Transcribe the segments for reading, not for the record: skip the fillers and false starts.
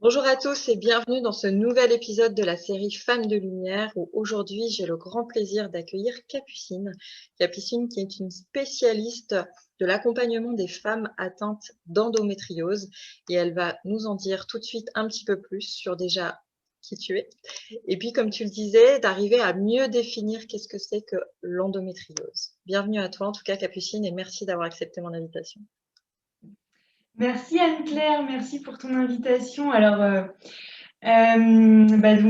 Bonjour à tous et bienvenue dans ce nouvel épisode de la série Femmes de Lumière où aujourd'hui j'ai le grand plaisir d'accueillir Capucine. Capucine qui est une spécialiste de l'accompagnement des femmes atteintes d'endométriose et elle va nous en dire tout de suite un petit peu plus sur déjà qui tu es et puis comme tu le disais d'arriver à mieux définir qu'est-ce que c'est que l'endométriose. Bienvenue à toi en tout cas Capucine et merci d'avoir accepté mon invitation. Merci Anne-Claire, merci pour ton invitation. Donc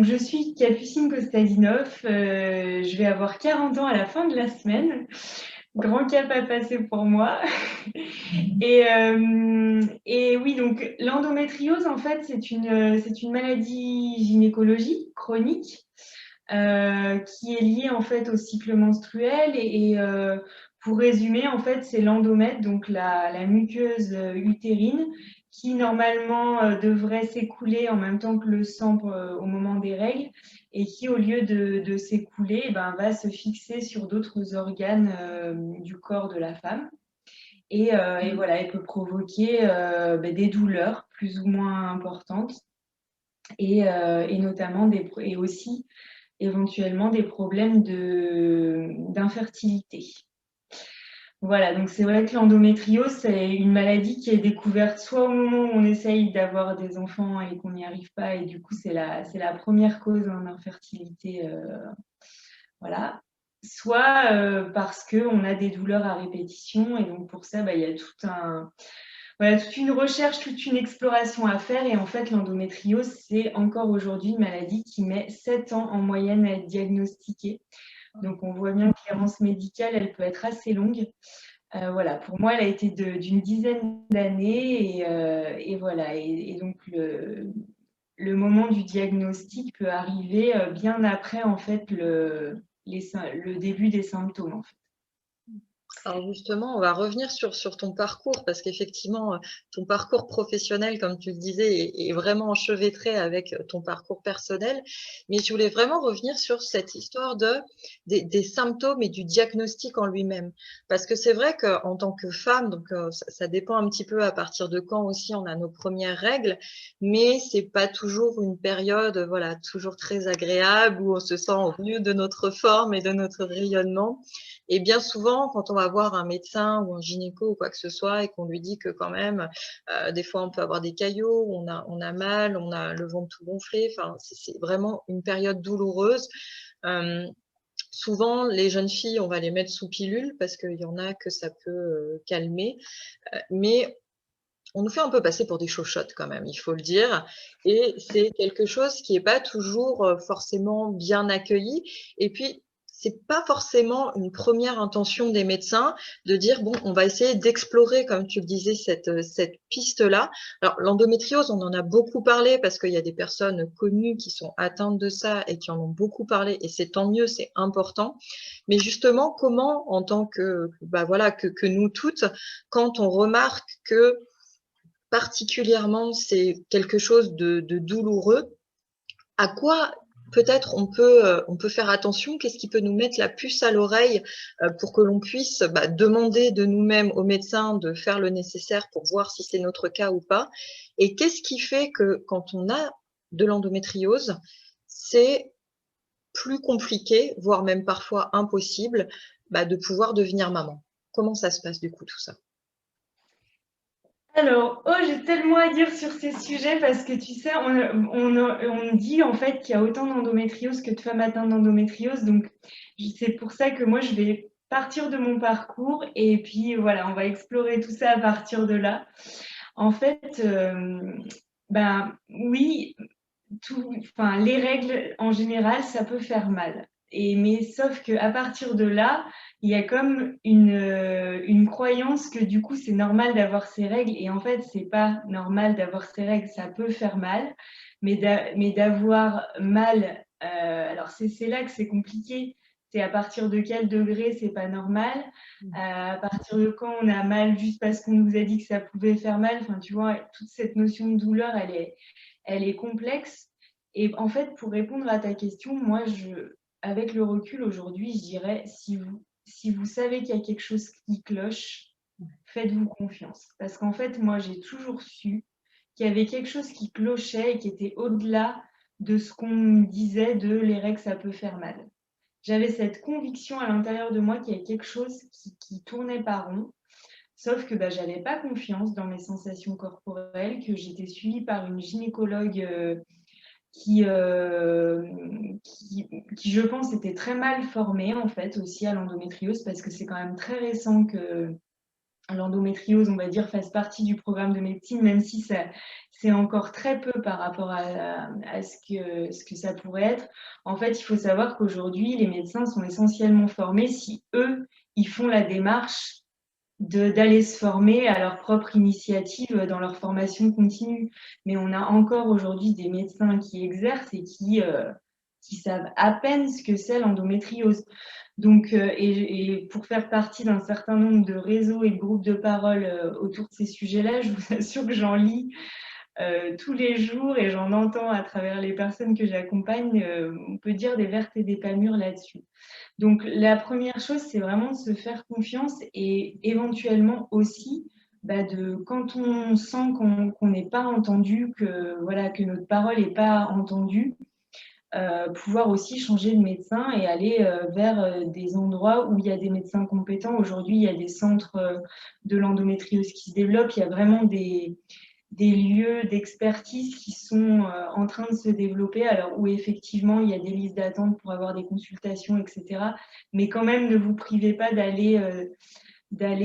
je suis Capucine Kostadinov, je vais avoir 40 ans à la fin de la semaine, grand cap à passer pour moi. Et oui, donc l'endométriose, en fait, c'est une maladie gynécologique chronique qui est liée en fait au cycle menstruel pour résumer, en fait, c'est l'endomètre, donc la muqueuse utérine, qui normalement devrait s'écouler en même temps que le sang au moment des règles et qui, au lieu de s'écouler, va se fixer sur d'autres organes du corps de la femme. Et voilà, elle peut provoquer des douleurs plus ou moins importantes et notamment et aussi éventuellement des problèmes d'infertilité. Voilà, donc c'est vrai que l'endométriose, c'est une maladie qui est découverte soit au moment où on essaye d'avoir des enfants et qu'on n'y arrive pas, et du coup, c'est la première cause d'infertilité, voilà. Soit parce qu'on a des douleurs à répétition, et donc pour ça, il y a voilà, toute une recherche, toute une exploration à faire. Et en fait, l'endométriose, c'est encore aujourd'hui une maladie qui met 7 ans en moyenne à être diagnostiquée. Donc, on voit bien que l'errance médicale, elle peut être assez longue. Voilà, pour moi, elle a été d'une dizaine d'années. Et voilà. Et donc, le moment du diagnostic peut arriver bien après, en fait, le début des symptômes, en fait. Alors justement, on va revenir sur ton parcours parce qu'effectivement, ton parcours professionnel, comme tu le disais, est vraiment enchevêtré avec ton parcours personnel. Mais je voulais vraiment revenir sur cette histoire des symptômes et du diagnostic en lui-même. Parce que c'est vrai qu'en tant que femme, donc ça dépend un petit peu à partir de quand aussi on a nos premières règles, mais c'est pas toujours une période, voilà, toujours très agréable où on se sent au mieux de notre forme et de notre rayonnement. Et bien souvent, quand on va voir un médecin ou un gynéco ou quoi que ce soit et qu'on lui dit que quand même, des fois on peut avoir des caillots, on a mal, on a le ventre tout gonflé, enfin c'est vraiment une période douloureuse. Euh, Souvent, les jeunes filles, on va les mettre sous pilule parce qu'il y en a que ça peut calmer, mais on nous fait un peu passer pour des chochottes quand même, il faut le dire. Et c'est quelque chose qui n'est pas toujours forcément bien accueilli. Et puis, c'est pas forcément une première intention des médecins de dire bon, on va essayer d'explorer, comme tu le disais, cette piste-là. Alors, l'endométriose, on en a beaucoup parlé parce qu'il y a des personnes connues qui sont atteintes de ça et qui en ont beaucoup parlé, et c'est tant mieux, c'est important. Mais justement, comment, en tant que, bah voilà, que nous toutes, quand on remarque que particulièrement c'est quelque chose de douloureux, à quoi peut-être on peut faire attention, qu'est-ce qui peut nous mettre la puce à l'oreille pour que l'on puisse demander de nous-mêmes au médecin de faire le nécessaire pour voir si c'est notre cas ou pas, et qu'est-ce qui fait que quand on a de l'endométriose, c'est plus compliqué, voire même parfois impossible, de pouvoir devenir maman. Comment ça se passe du coup tout ça? Alors, oh, j'ai tellement à dire sur ces sujets parce que tu sais, on dit en fait qu'il y a autant d'endométriose que de femmes atteintes d'endométriose. Donc, c'est pour ça que moi, je vais partir de mon parcours et puis voilà, on va explorer tout ça à partir de là. En fait, oui, enfin, les règles en général, ça peut faire mal. Mais sauf qu'à partir de là, il y a comme une croyance que du coup c'est normal d'avoir ces règles, et en fait c'est pas normal d'avoir ces règles, ça peut faire mal, mais d'avoir mal, alors c'est là que c'est compliqué. C'est à partir de quel degré c'est pas normal, à partir de quand on a mal juste parce qu'on nous a dit que ça pouvait faire mal. Enfin, tu vois, toute cette notion de douleur, elle est complexe. Et en fait, pour répondre à ta question, moi, avec le recul aujourd'hui, je dirais, si vous savez qu'il y a quelque chose qui cloche, faites-vous confiance. Parce qu'en fait, moi, j'ai toujours su qu'il y avait quelque chose qui clochait et qui était au-delà de ce qu'on me disait de les règles, ça peut faire mal. J'avais cette conviction à l'intérieur de moi qu'il y avait quelque chose qui tournait pas rond, sauf que bah, j'avais pas confiance dans mes sensations corporelles, que j'étais suivie par une gynécologue qui, qui, je pense, était très mal formée en fait aussi à l'endométriose, parce que c'est quand même très récent que l'endométriose, on va dire, fasse partie du programme de médecine, même si c'est encore très peu par rapport à ce que ça pourrait être. En fait, il faut savoir qu'aujourd'hui, les médecins sont essentiellement formés si eux, ils font la démarche d'aller se former à leur propre initiative dans leur formation continue. Mais on a encore aujourd'hui des médecins qui exercent et qui savent à peine ce que c'est l'endométriose. Donc, et pour faire partie d'un certain nombre de réseaux et de groupes de parole autour de ces sujets-là, je vous assure que j'en lis tous les jours et j'en entends à travers les personnes que j'accompagne. On peut dire des vertes et des pas mûres là-dessus. Donc, la première chose, c'est vraiment de se faire confiance et éventuellement aussi, bah, quand on sent qu'on n'est pas entendu, que, voilà, que notre parole n'est pas entendue, pouvoir aussi changer de médecin et aller vers des endroits où il y a des médecins compétents. Aujourd'hui, il y a des centres de l'endométriose qui se développent. Il y a vraiment des lieux d'expertise qui sont en train de se développer, alors où effectivement il y a des listes d'attente pour avoir des consultations, etc. Mais quand même, ne vous privez pas d'aller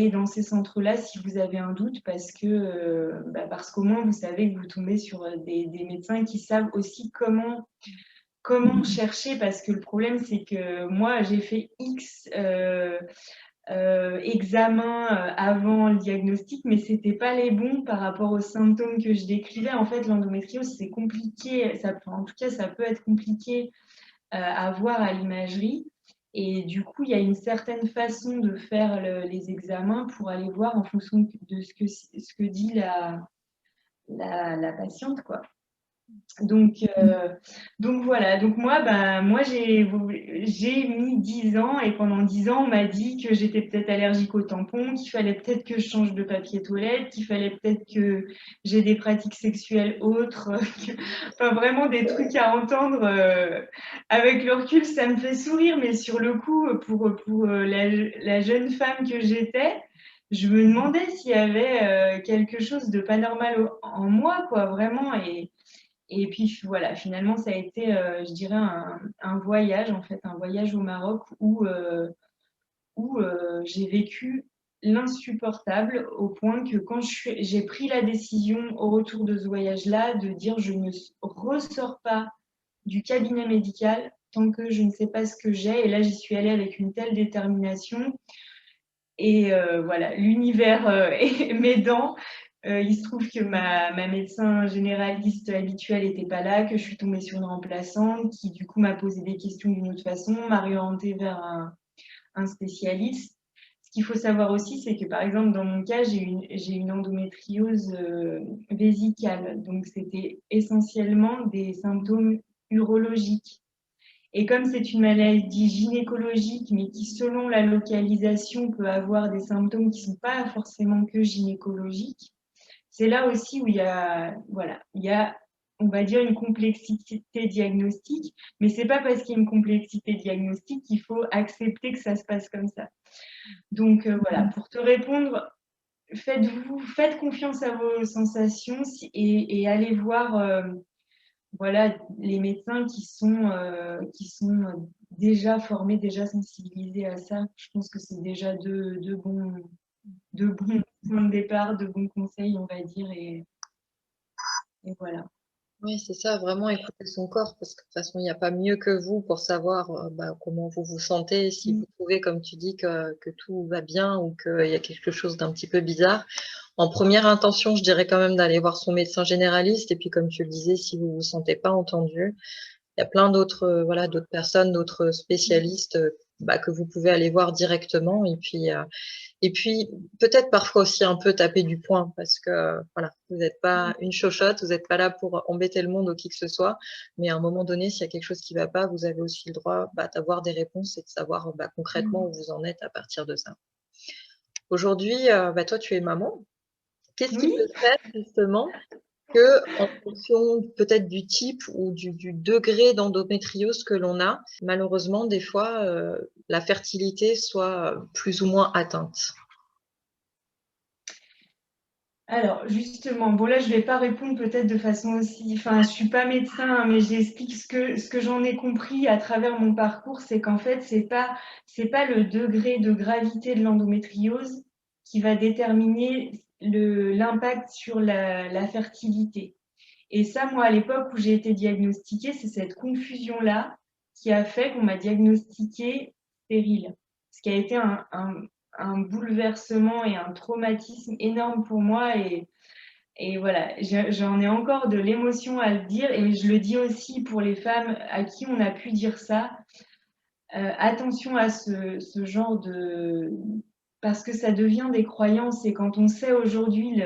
dans ces centres-là si vous avez un doute, parce qu'au moins vous savez que vous tombez sur des médecins qui savent aussi comment chercher, parce que le problème c'est que moi j'ai fait X examens avant le diagnostic, mais c'était pas les bons par rapport aux symptômes que je décrivais. En fait, l'endométriose, c'est compliqué, en tout cas, ça peut être compliqué à voir à l'imagerie. Et du coup, il y a une certaine façon de faire les examens pour aller voir en fonction de ce que dit la patiente, quoi. Donc voilà, donc moi j'ai mis 10 ans et pendant 10 ans, on m'a dit que j'étais peut-être allergique aux tampons, qu'il fallait peut-être que je change de papier toilette, qu'il fallait peut-être que j'ai des pratiques sexuelles autres, enfin vraiment des trucs à entendre. Avec le recul, ça me fait sourire, mais sur le coup, pour la jeune femme que j'étais, je me demandais s'il y avait quelque chose de pas normal en moi, quoi, vraiment. Et puis voilà, finalement, ça a été, je dirais, un voyage, en fait, un voyage au Maroc où j'ai vécu l'insupportable au point que quand j'ai pris la décision au retour de ce voyage-là de dire je ne ressors pas du cabinet médical tant que je ne sais pas ce que j'ai. Et là, j'y suis allée avec une telle détermination. Et voilà, l'univers m'aidant, il se trouve que ma médecin généraliste habituelle n'était pas là, que je suis tombée sur une remplaçante qui, du coup, m'a posé des questions d'une autre façon, m'a réorientée vers un spécialiste. Ce qu'il faut savoir aussi, c'est que, par exemple, dans mon cas, j'ai une endométriose vésicale. Donc, c'était essentiellement des symptômes urologiques. Et comme c'est une maladie gynécologique, mais qui, selon la localisation, peut avoir des symptômes qui ne sont pas forcément que gynécologiques, c'est là aussi où voilà, il y a, on va dire, une complexité diagnostique, mais ce n'est pas parce qu'il y a une complexité diagnostique qu'il faut accepter que ça se passe comme ça. Donc voilà, pour te répondre, faites confiance à vos sensations et allez voir voilà, les médecins qui sont déjà formés, déjà sensibilisés à ça. Je pense que c'est déjà de bons points de départ, de bons conseils, on va dire. Et voilà. Oui, c'est ça, vraiment écouter son corps, parce que de toute façon, il n'y a pas mieux que vous pour savoir comment vous vous sentez, si vous trouvez, comme tu dis, que tout va bien ou qu'il y a quelque chose d'un petit peu bizarre. En première intention, je dirais quand même d'aller voir son médecin généraliste, et puis comme tu le disais, si vous ne vous sentez pas entendu, il y a plein d'autres voilà, d'autres personnes, d'autres spécialistes que vous pouvez aller voir directement, et puis, peut-être parfois aussi un peu taper du poing parce que voilà, vous n'êtes pas une chochotte, vous n'êtes pas là pour embêter le monde ou qui que ce soit. Mais à un moment donné, s'il y a quelque chose qui ne va pas, vous avez aussi le droit d'avoir des réponses et de savoir concrètement où vous en êtes à partir de ça. Aujourd'hui, toi, tu es maman. Qu'est-ce qui Oui. te fait justement que en fonction peut-être du type ou du degré d'endométriose que l'on a, malheureusement, des fois, la fertilité soit plus ou moins atteinte. Alors, justement, bon là, je vais pas répondre peut-être de façon aussi... Enfin, je suis pas médecin, hein, mais j'explique ce que j'en ai compris à travers mon parcours, c'est qu'en fait, c'est pas le degré de gravité de l'endométriose qui va déterminer l'impact sur la fertilité. Et ça, moi, à l'époque où j'ai été diagnostiquée, c'est cette confusion-là qui a fait qu'on m'a diagnostiquée stérile. Ce qui a été un bouleversement et un traumatisme énorme pour moi. Et voilà, j'en ai encore de l'émotion à le dire. Et je le dis aussi pour les femmes à qui on a pu dire ça. Attention à ce genre de... Parce que ça devient des croyances. Et quand on sait aujourd'hui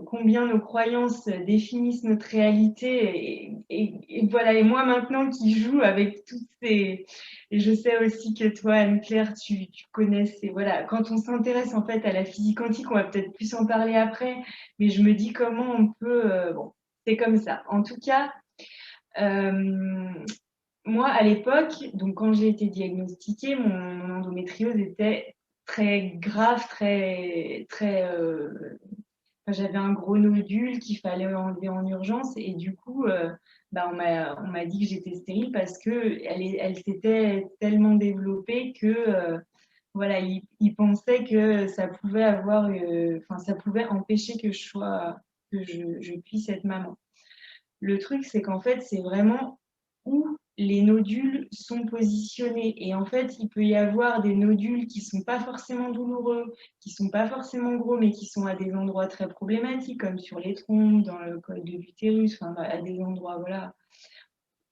combien nos croyances définissent notre réalité et voilà, et moi maintenant qui joue avec toutes ces, et je sais aussi que toi Anne-Claire tu connais ces, voilà, quand on s'intéresse en fait à la physique quantique, on va peut-être plus en parler après, mais je me dis comment on peut, bon, c'est comme ça en tout cas. euh, Moi à l'époque, donc quand j'ai été diagnostiquée, mon endométriose était très grave, très j'avais un gros nodule qu'il fallait enlever en urgence et du coup, bah, on m'a dit que j'étais stérile parce que elle s'était tellement développée que voilà, il pensait que ça pouvait avoir, enfin, ça pouvait empêcher que je puisse être maman. Le truc, c'est qu'en fait, c'est vraiment où les nodules sont positionnés. Et en fait, il peut y avoir des nodules qui sont pas forcément douloureux, qui sont pas forcément gros, mais qui sont à des endroits très problématiques, comme sur les trompes, dans le col de l'utérus, enfin, à des endroits voilà,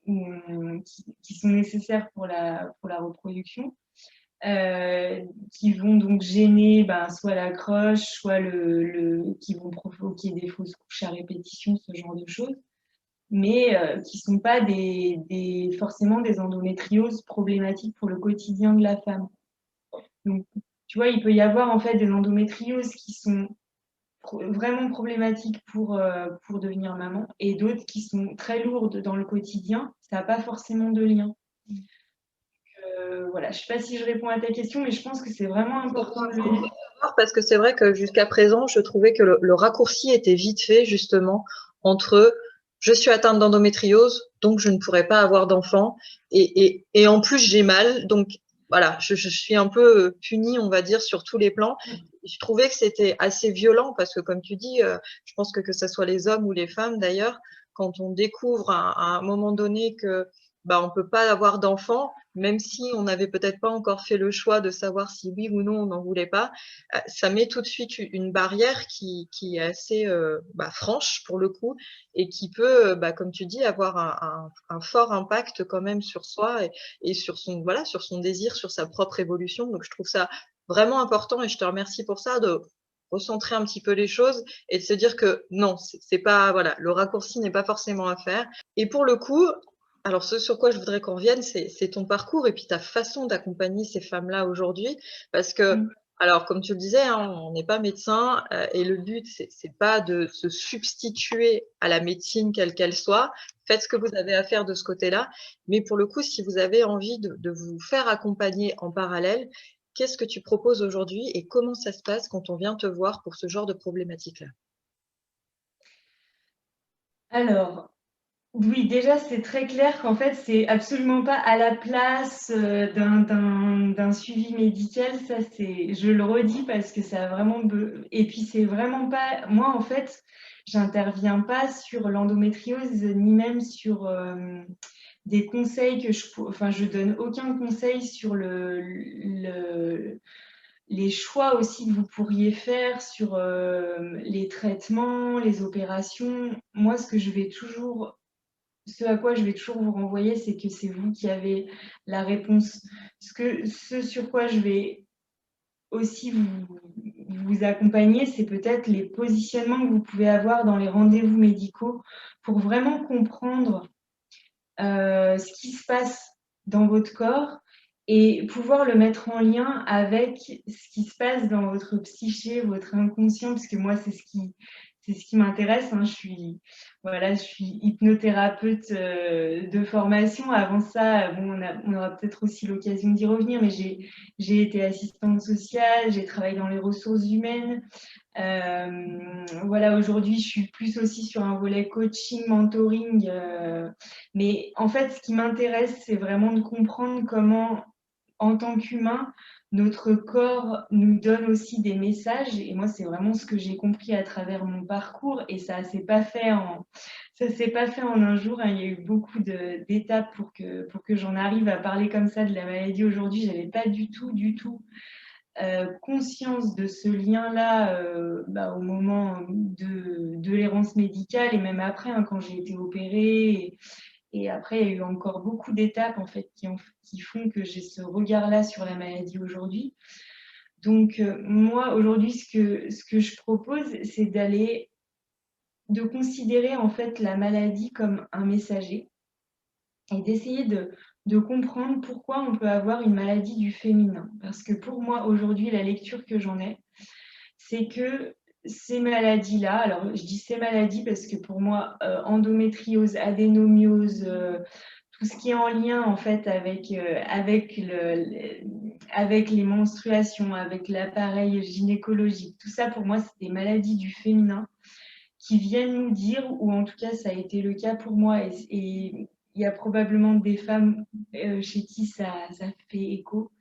qui sont nécessaires pour la reproduction. Qui vont donc gêner ben, soit la croche, soit qui vont provoquer des fausses couches à répétition, ce genre de choses, mais qui ne sont pas forcément des endométrioses problématiques pour le quotidien de la femme. Donc, tu vois, il peut y avoir en fait des endométrioses qui sont vraiment problématiques pour devenir maman et d'autres qui sont très lourdes dans le quotidien. Ça n'a pas forcément de lien. Voilà, je ne sais pas si je réponds à ta question, mais je pense que c'est vraiment important de le dire. Parce que c'est vrai que jusqu'à présent, je trouvais que le raccourci était vite fait justement entre je suis atteinte d'endométriose, donc je ne pourrai pas avoir d'enfant, et en plus j'ai mal, donc voilà, je suis un peu punie, on va dire, sur tous les plans. Je trouvais que c'était assez violent parce que, comme tu dis, je pense que ce soit les hommes ou les femmes d'ailleurs, quand on découvre à un moment donné que bah, on peut pas avoir d'enfant, même si on n'avait peut-être pas encore fait le choix de savoir si oui ou non on n'en voulait pas, ça met tout de suite une barrière qui est assez bah, franche pour le coup et qui peut, bah, comme tu dis, avoir un fort impact quand même sur soi et sur son, voilà, sur son désir, sur sa propre évolution. Donc je trouve ça vraiment important et je te remercie pour ça de recentrer un petit peu les choses et de se dire que non, c'est pas, voilà, le raccourci n'est pas forcément à faire. Et pour le coup, alors ce sur quoi je voudrais qu'on revienne, c'est ton parcours et puis ta façon d'accompagner ces femmes-là aujourd'hui. Parce que, alors comme tu le disais, hein, on n'est pas médecin et le but, c'est pas de se substituer à la médecine quelle qu'elle soit. Faites ce que vous avez à faire de ce côté-là. Mais pour le coup, si vous avez envie de vous faire accompagner en parallèle, qu'est-ce que tu proposes aujourd'hui et comment ça se passe quand on vient te voir pour ce genre de problématique-là? Alors, oui, déjà, c'est très clair qu'en fait, c'est absolument pas à la place d'un suivi médical. Ça, je le redis parce que ça a vraiment. Et puis, c'est vraiment pas. Moi, en fait, j'interviens pas sur l'endométriose ni même sur des conseils que Enfin, je donne aucun conseil sur les choix aussi que vous pourriez faire sur les traitements, les opérations. Moi, ce à quoi je vais toujours vous renvoyer, c'est que c'est vous qui avez la réponse. Ce sur quoi je vais aussi vous accompagner, c'est peut-être les positionnements que vous pouvez avoir dans les rendez-vous médicaux pour vraiment comprendre ce qui se passe dans votre corps et pouvoir le mettre en lien avec ce qui se passe dans votre psyché, votre inconscient, parce que moi, c'est ce qui m'intéresse, hein. Je suis hypnothérapeute de formation. Avant ça, bon, on aura peut-être aussi l'occasion d'y revenir, mais j'ai été assistante sociale, j'ai travaillé dans les ressources humaines. Voilà, aujourd'hui, je suis plus aussi sur un volet coaching, mentoring. Mais en fait, ce qui m'intéresse, c'est vraiment de comprendre comment, en tant qu'humain, notre corps nous donne aussi des messages. Et moi, c'est vraiment ce que j'ai compris à travers mon parcours. Et ça s'est pas fait en un jour, hein. Il y a eu beaucoup d'étapes pour que j'en arrive à parler comme ça de la maladie aujourd'hui. J'avais pas du tout conscience de ce lien-là au moment de l'errance médicale et même après, hein, quand j'ai été opérée. Et après, il y a eu encore beaucoup d'étapes en fait qui font que j'ai ce regard-là sur la maladie aujourd'hui. Donc moi, aujourd'hui, ce que je propose, c'est de considérer en fait la maladie comme un messager et d'essayer de comprendre pourquoi on peut avoir une maladie du féminin. Parce que pour moi, aujourd'hui, la lecture que j'en ai, c'est que ces maladies-là, alors je dis ces maladies parce que pour moi, endométriose, adénomiose, tout ce qui est en lien en fait avec les menstruations, avec l'appareil gynécologique, tout ça pour moi, c'est des maladies du féminin qui viennent nous dire, ou en tout cas ça a été le cas pour moi, et il y a probablement des femmes chez qui ça fait écho,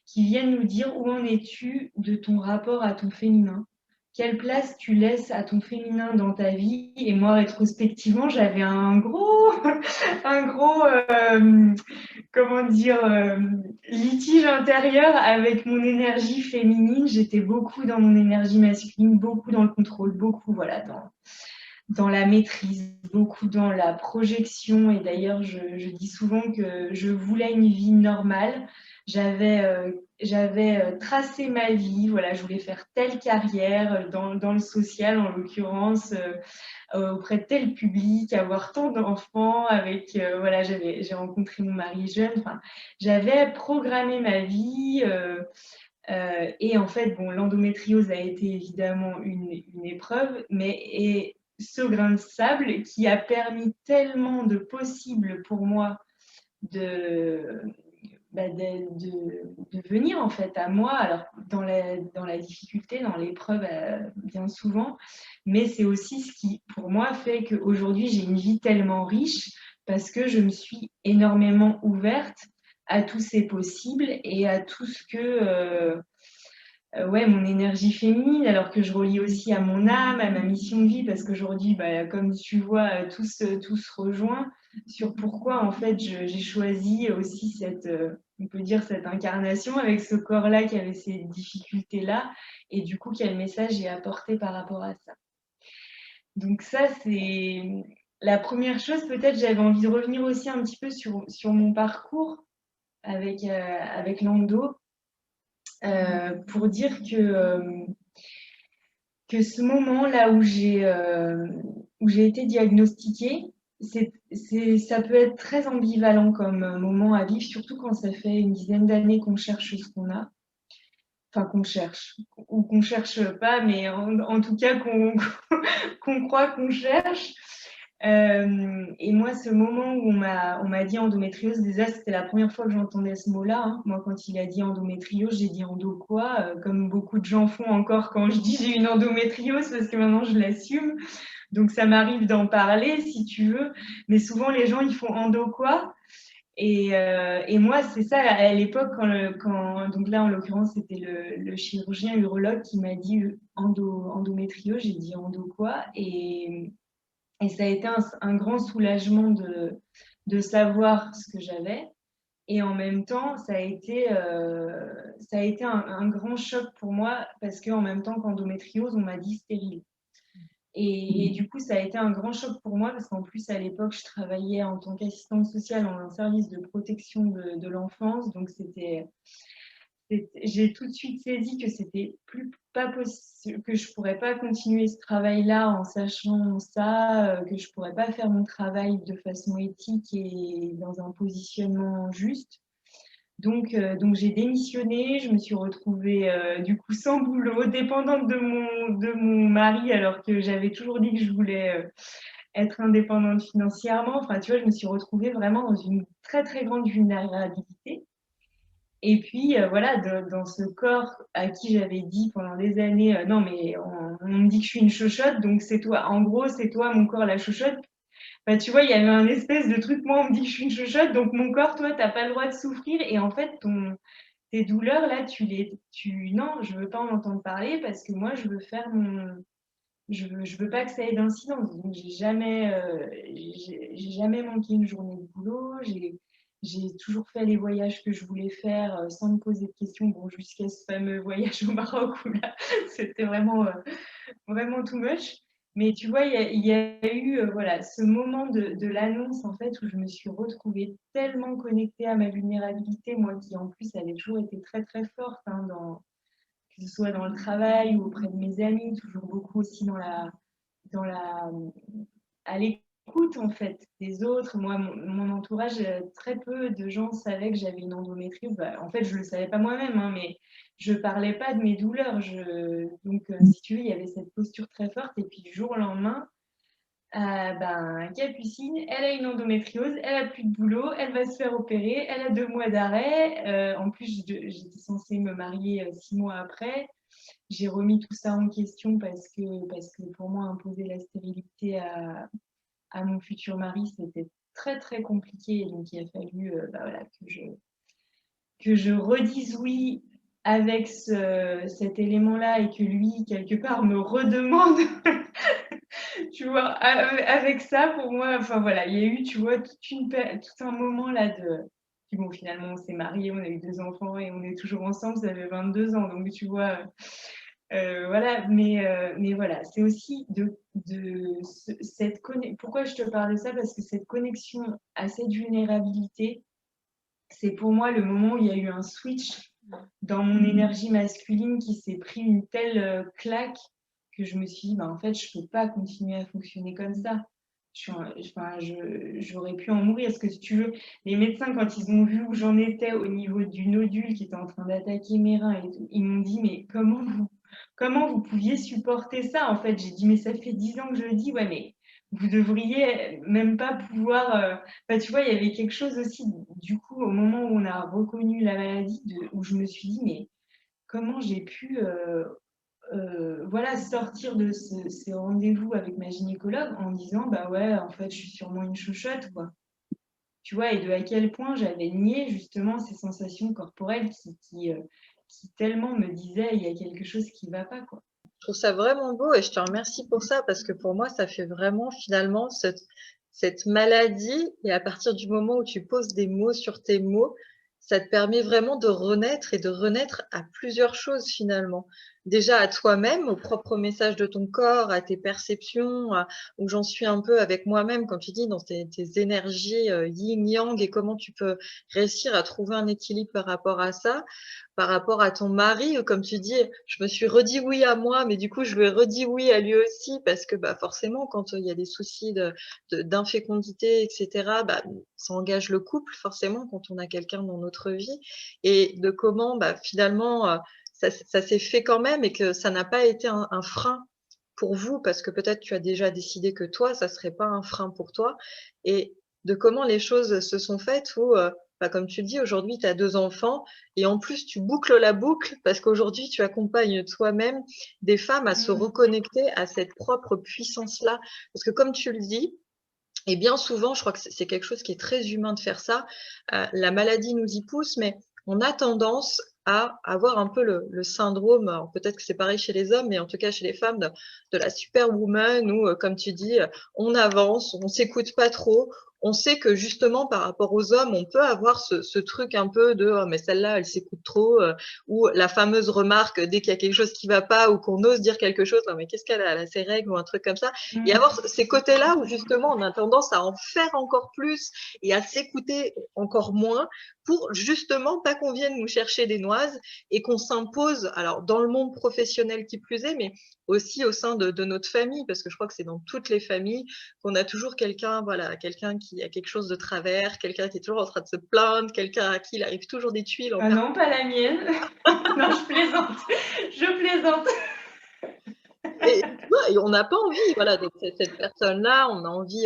qui viennent nous dire où en es-tu de ton rapport à ton féminin, quelle place tu laisses à ton féminin dans ta vie. Et moi, rétrospectivement, j'avais un gros, un gros comment dire, litige intérieur avec mon énergie féminine. J'étais beaucoup dans mon énergie masculine, beaucoup dans le contrôle, beaucoup voilà, dans la maîtrise, beaucoup dans la projection. Et d'ailleurs, je dis souvent que je voulais une vie normale. J'avais tracé ma vie, voilà, je voulais faire telle carrière dans le social en l'occurrence, auprès de tel public, avoir tant d'enfants, voilà, j'ai rencontré mon mari jeune, enfin, j'avais programmé ma vie. Et en fait, bon, l'endométriose a été évidemment une épreuve, mais ce grain de sable qui a permis tellement de possibles pour moi de, de venir en fait à moi, alors dans la difficulté, dans l'épreuve bien souvent, mais c'est aussi ce qui pour moi fait qu'aujourd'hui j'ai une vie tellement riche parce que je me suis énormément ouverte à tous ces possibles et à tout ce que ouais, mon énergie féminine, alors que je relie aussi à mon âme, à ma mission de vie, parce qu'aujourd'hui, comme tu vois, tout se rejoint sur pourquoi, en fait, j'ai choisi aussi on peut dire, cette incarnation avec ce corps-là qui avait ces difficultés-là, et du coup, quel message j'ai apporté par rapport à ça. Donc ça, c'est la première chose. Peut-être j'avais envie de revenir aussi un petit peu sur mon parcours avec l'endo. Pour dire que ce moment-là où j'ai été diagnostiquée, ça peut être très ambivalent comme moment à vivre, surtout quand ça fait une dizaine d'années qu'on cherche ce qu'on a. Enfin, qu'on cherche, ou qu'on cherche pas, mais en tout cas qu'on croit qu'on cherche. Et moi, ce moment où on m'a dit endométriose, déjà, c'était la première fois que j'entendais ce mot-là, hein. Moi, quand il a dit endométriose, j'ai dit endo quoi, comme beaucoup de gens font encore quand je dis j'ai une endométriose, parce que maintenant je l'assume. Donc, ça m'arrive d'en parler si tu veux. Mais souvent, les gens, ils font endo quoi. Et moi, c'est ça, à l'époque, donc là, en l'occurrence, c'était le chirurgien urologue qui m'a dit endométriose, j'ai dit endo quoi. Et ça a été un grand soulagement de savoir ce que j'avais. Et en même temps, ça a été un grand choc pour moi parce qu'en même temps qu'endométriose, on m'a dit stérile. Et du coup, ça a été un grand choc pour moi parce qu'en plus, à l'époque, je travaillais en tant qu'assistante sociale dans un service de protection de l'enfance. Donc, j'ai tout de suite saisi que c'était pas possible, que je pourrais pas continuer ce travail-là en sachant ça, que je pourrais pas faire mon travail de façon éthique et dans un positionnement juste. Donc j'ai démissionné, je me suis retrouvée du coup sans boulot, dépendante de mon mari, alors que j'avais toujours dit que je voulais être indépendante financièrement. Enfin, tu vois, je me suis retrouvée vraiment dans une très, très grande vulnérabilité. Et puis, voilà, dans ce corps à qui j'avais dit pendant des années, non, mais on me dit que je suis une chochotte, donc c'est toi. En gros, c'est toi, mon corps, la chochotte. Bah, tu vois, il y avait un espèce de truc, moi, on me dit que je suis une chochotte, donc mon corps, toi, t'as pas le droit de souffrir. Et en fait, tes douleurs, là, non, je veux pas en entendre parler parce que moi, je veux faire je veux pas que ça ait d'incidence. Donc, j'ai jamais manqué une journée de boulot. J'ai toujours fait les voyages que je voulais faire sans me poser de questions. Bon, jusqu'à ce fameux voyage au Maroc où là, c'était vraiment too much. Mais tu vois, il y a eu voilà, ce moment de l'annonce en fait où je me suis retrouvée tellement connectée à ma vulnérabilité, moi qui en plus avait toujours été très très forte hein, que ce soit dans le travail ou auprès de mes amis, toujours beaucoup aussi dans la, à l'écoute en fait des autres. Moi, mon entourage, très peu de gens savaient que j'avais une endométriose. Bah, en fait, je le savais pas moi-même, hein, mais je parlais pas de mes douleurs. Donc, si tu veux, il y avait cette posture très forte. Et puis, du jour au lendemain, ben, Capucine, elle a une endométriose, elle a plus de boulot, elle va se faire opérer, elle a 2 mois d'arrêt. En plus, j'étais censée me marier 6 mois après. J'ai remis tout ça en question parce que pour moi, imposer la stérilité à mon futur mari, c'était très très compliqué. Donc il a fallu bah, voilà, que je redise oui avec cet élément-là et que lui, quelque part, me redemande, tu vois, avec ça, pour moi, enfin voilà, il y a eu, tu vois, tout un moment là de. Puis bon, finalement, on s'est mariés, on a eu 2 enfants et on est toujours ensemble, ça fait 22 ans. Donc, tu vois, voilà, mais voilà, c'est aussi pourquoi je te parle de ça? Parce que cette connexion à cette vulnérabilité, c'est pour moi le moment où il y a eu un switch dans mon énergie masculine qui s'est pris une telle claque que je me suis dit, bah, en fait, je peux pas continuer à fonctionner comme ça. Enfin, j'aurais pu en mourir. Parce que si tu veux, les médecins, quand ils ont vu où j'en étais au niveau du nodule qui était en train d'attaquer mes reins et tout, ils m'ont dit, mais comment vous pouviez supporter ça? En fait, j'ai dit, mais ça fait 10 ans que je le dis, ouais, mais vous devriez même pas pouvoir. Enfin, tu vois, il y avait quelque chose aussi, du coup, au moment où on a reconnu la maladie, où je me suis dit, mais comment j'ai pu voilà, sortir de ces rendez-vous avec ma gynécologue en disant, bah ouais, en fait, je suis sûrement une chouchotte, quoi. Tu vois, et de à quel point j'avais nié justement ces sensations corporelles qui tellement me disaient, il y a quelque chose qui ne va pas, quoi. Je trouve ça vraiment beau et je te remercie pour ça parce que pour moi, ça fait vraiment finalement cette maladie et à partir du moment où tu poses des mots sur tes mots, ça te permet vraiment de renaître et de renaître à plusieurs choses finalement. Déjà à toi-même, au propre message de ton corps, à tes perceptions, où j'en suis un peu avec moi-même, quand tu dis dans tes énergies yin-yang et comment tu peux réussir à trouver un équilibre par rapport à ça. Par rapport à ton mari, comme tu dis, je me suis redit oui à moi, mais du coup, je lui ai redit oui à lui aussi parce que bah, forcément, quand il y a des soucis d'infécondité, etc., bah, ça engage le couple, forcément, quand on a quelqu'un dans notre vie. Et de comment bah, finalement, ça s'est fait quand même et que ça n'a pas été un frein pour vous parce que peut-être tu as déjà décidé que toi, ça serait pas un frein pour toi. Et de comment les choses se sont faites où, bah, comme tu le dis, aujourd'hui, tu as 2 enfants et en plus, tu boucles la boucle parce qu'aujourd'hui, tu accompagnes toi-même des femmes à se reconnecter à cette propre puissance-là. Parce que comme tu le dis, et bien souvent, je crois que c'est quelque chose qui est très humain de faire ça, la maladie nous y pousse, mais on a tendance à avoir un peu le syndrome, alors peut-être que c'est pareil chez les hommes, mais en tout cas chez les femmes, de la superwoman où, comme tu dis, on avance, on s'écoute pas trop. On sait que justement, par rapport aux hommes, on peut avoir ce truc un peu de oh, mais celle-là, elle s'écoute trop, ou la fameuse remarque dès qu'il y a quelque chose qui va pas ou qu'on ose dire quelque chose, oh, mais qu'est-ce qu'elle a, elle a ses règles ou un truc comme ça. Et avoir ces côtés-là où justement on a tendance à en faire encore plus et à s'écouter encore moins pour justement pas qu'on vienne nous chercher des noises et qu'on s'impose, alors dans le monde professionnel qui plus est, mais aussi au sein de notre famille, parce que je crois que c'est dans toutes les familles qu'on a toujours quelqu'un, voilà, quelqu'un qui a quelque chose de travers, quelqu'un qui est toujours en train de se plaindre, quelqu'un à qui il arrive toujours des tuiles en Ah non, pas la mienne. Non, je plaisante. Je plaisante. et, tu vois, et on n'a pas envie, voilà, d'être cette personne-là, on a envie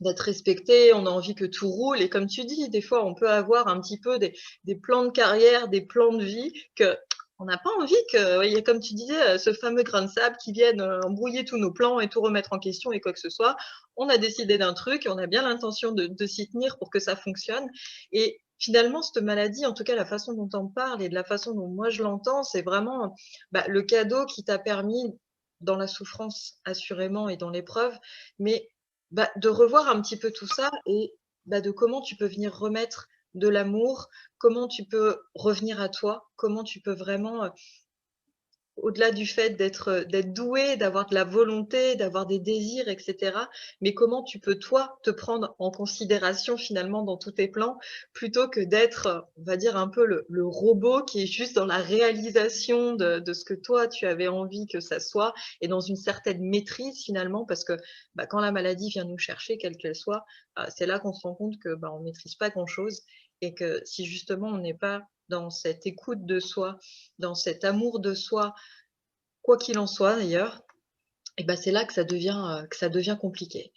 d'être respecté, on a envie que tout roule. Et comme tu dis, des fois, on peut avoir un petit peu des plans de carrière, des plans de vie que on n'a pas envie que, il y a, comme tu disais, ce fameux grain de sable qui vienne embrouiller tous nos plans et tout remettre en question et quoi que ce soit. On a décidé d'un truc et on a bien l'intention de s'y tenir pour que ça fonctionne. Et finalement, cette maladie, en tout cas la façon dont on parle et de la façon dont moi je l'entends, c'est vraiment le cadeau qui t'a permis, dans la souffrance assurément et dans l'épreuve, mais de revoir un petit peu tout ça et de comment tu peux venir remettre de l'amour, comment tu peux revenir à toi, comment tu peux vraiment, au-delà du fait d'être doué, d'avoir de la volonté, d'avoir des désirs, etc. Mais comment tu peux, toi, te prendre en considération finalement dans tous tes plans, plutôt que d'être, on va dire, un peu le robot qui est juste dans la réalisation de ce que toi, tu avais envie que ça soit, et dans une certaine maîtrise finalement, parce que quand la maladie vient nous chercher, quelle qu'elle soit, c'est là qu'on se rend compte que on ne maîtrise pas grand-chose, et que si justement on n'est pas dans cette écoute de soi, dans cet amour de soi, quoi qu'il en soit d'ailleurs, et c'est là que ça devient compliqué.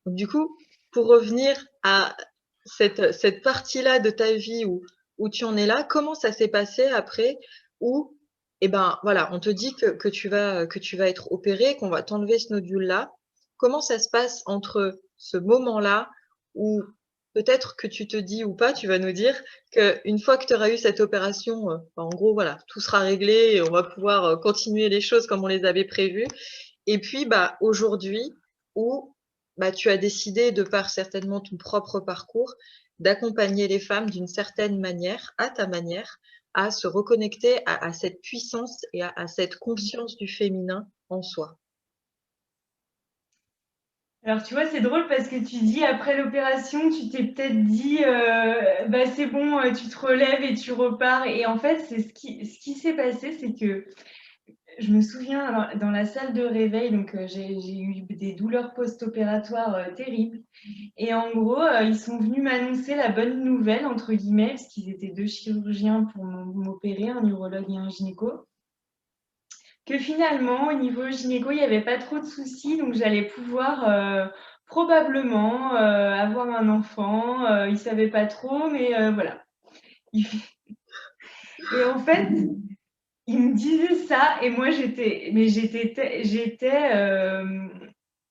Donc du coup, pour revenir à cette partie-là de ta vie où tu en es là, comment ça s'est passé après, où voilà, on te dit que tu vas être opéré, qu'on va t'enlever ce nodule-là. Comment ça se passe entre ce moment-là où peut-être que tu te dis ou pas, tu vas nous dire qu'une fois que tu auras eu cette opération, en gros, voilà, tout sera réglé et on va pouvoir continuer les choses comme on les avait prévues. Et puis, aujourd'hui, où tu as décidé, de par certainement ton propre parcours, d'accompagner les femmes d'une certaine manière, à ta manière, à se reconnecter à cette puissance et à cette conscience du féminin en soi. Alors, tu vois, c'est drôle parce que tu dis après l'opération, tu t'es peut-être dit, c'est bon, tu te relèves et tu repars. Et en fait, c'est ce qui s'est passé, c'est que je me souviens dans la salle de réveil, donc j'ai eu des douleurs post-opératoires terribles. Et en gros, ils sont venus m'annoncer la bonne nouvelle, entre guillemets, parce qu'ils étaient 2 chirurgiens pour m'opérer, un urologue et un gynéco, que finalement, au niveau gynéco, il n'y avait pas trop de soucis, donc j'allais pouvoir probablement avoir un enfant. Ils ne savaient pas trop, mais voilà. Et en fait, ils me disaient ça, et moi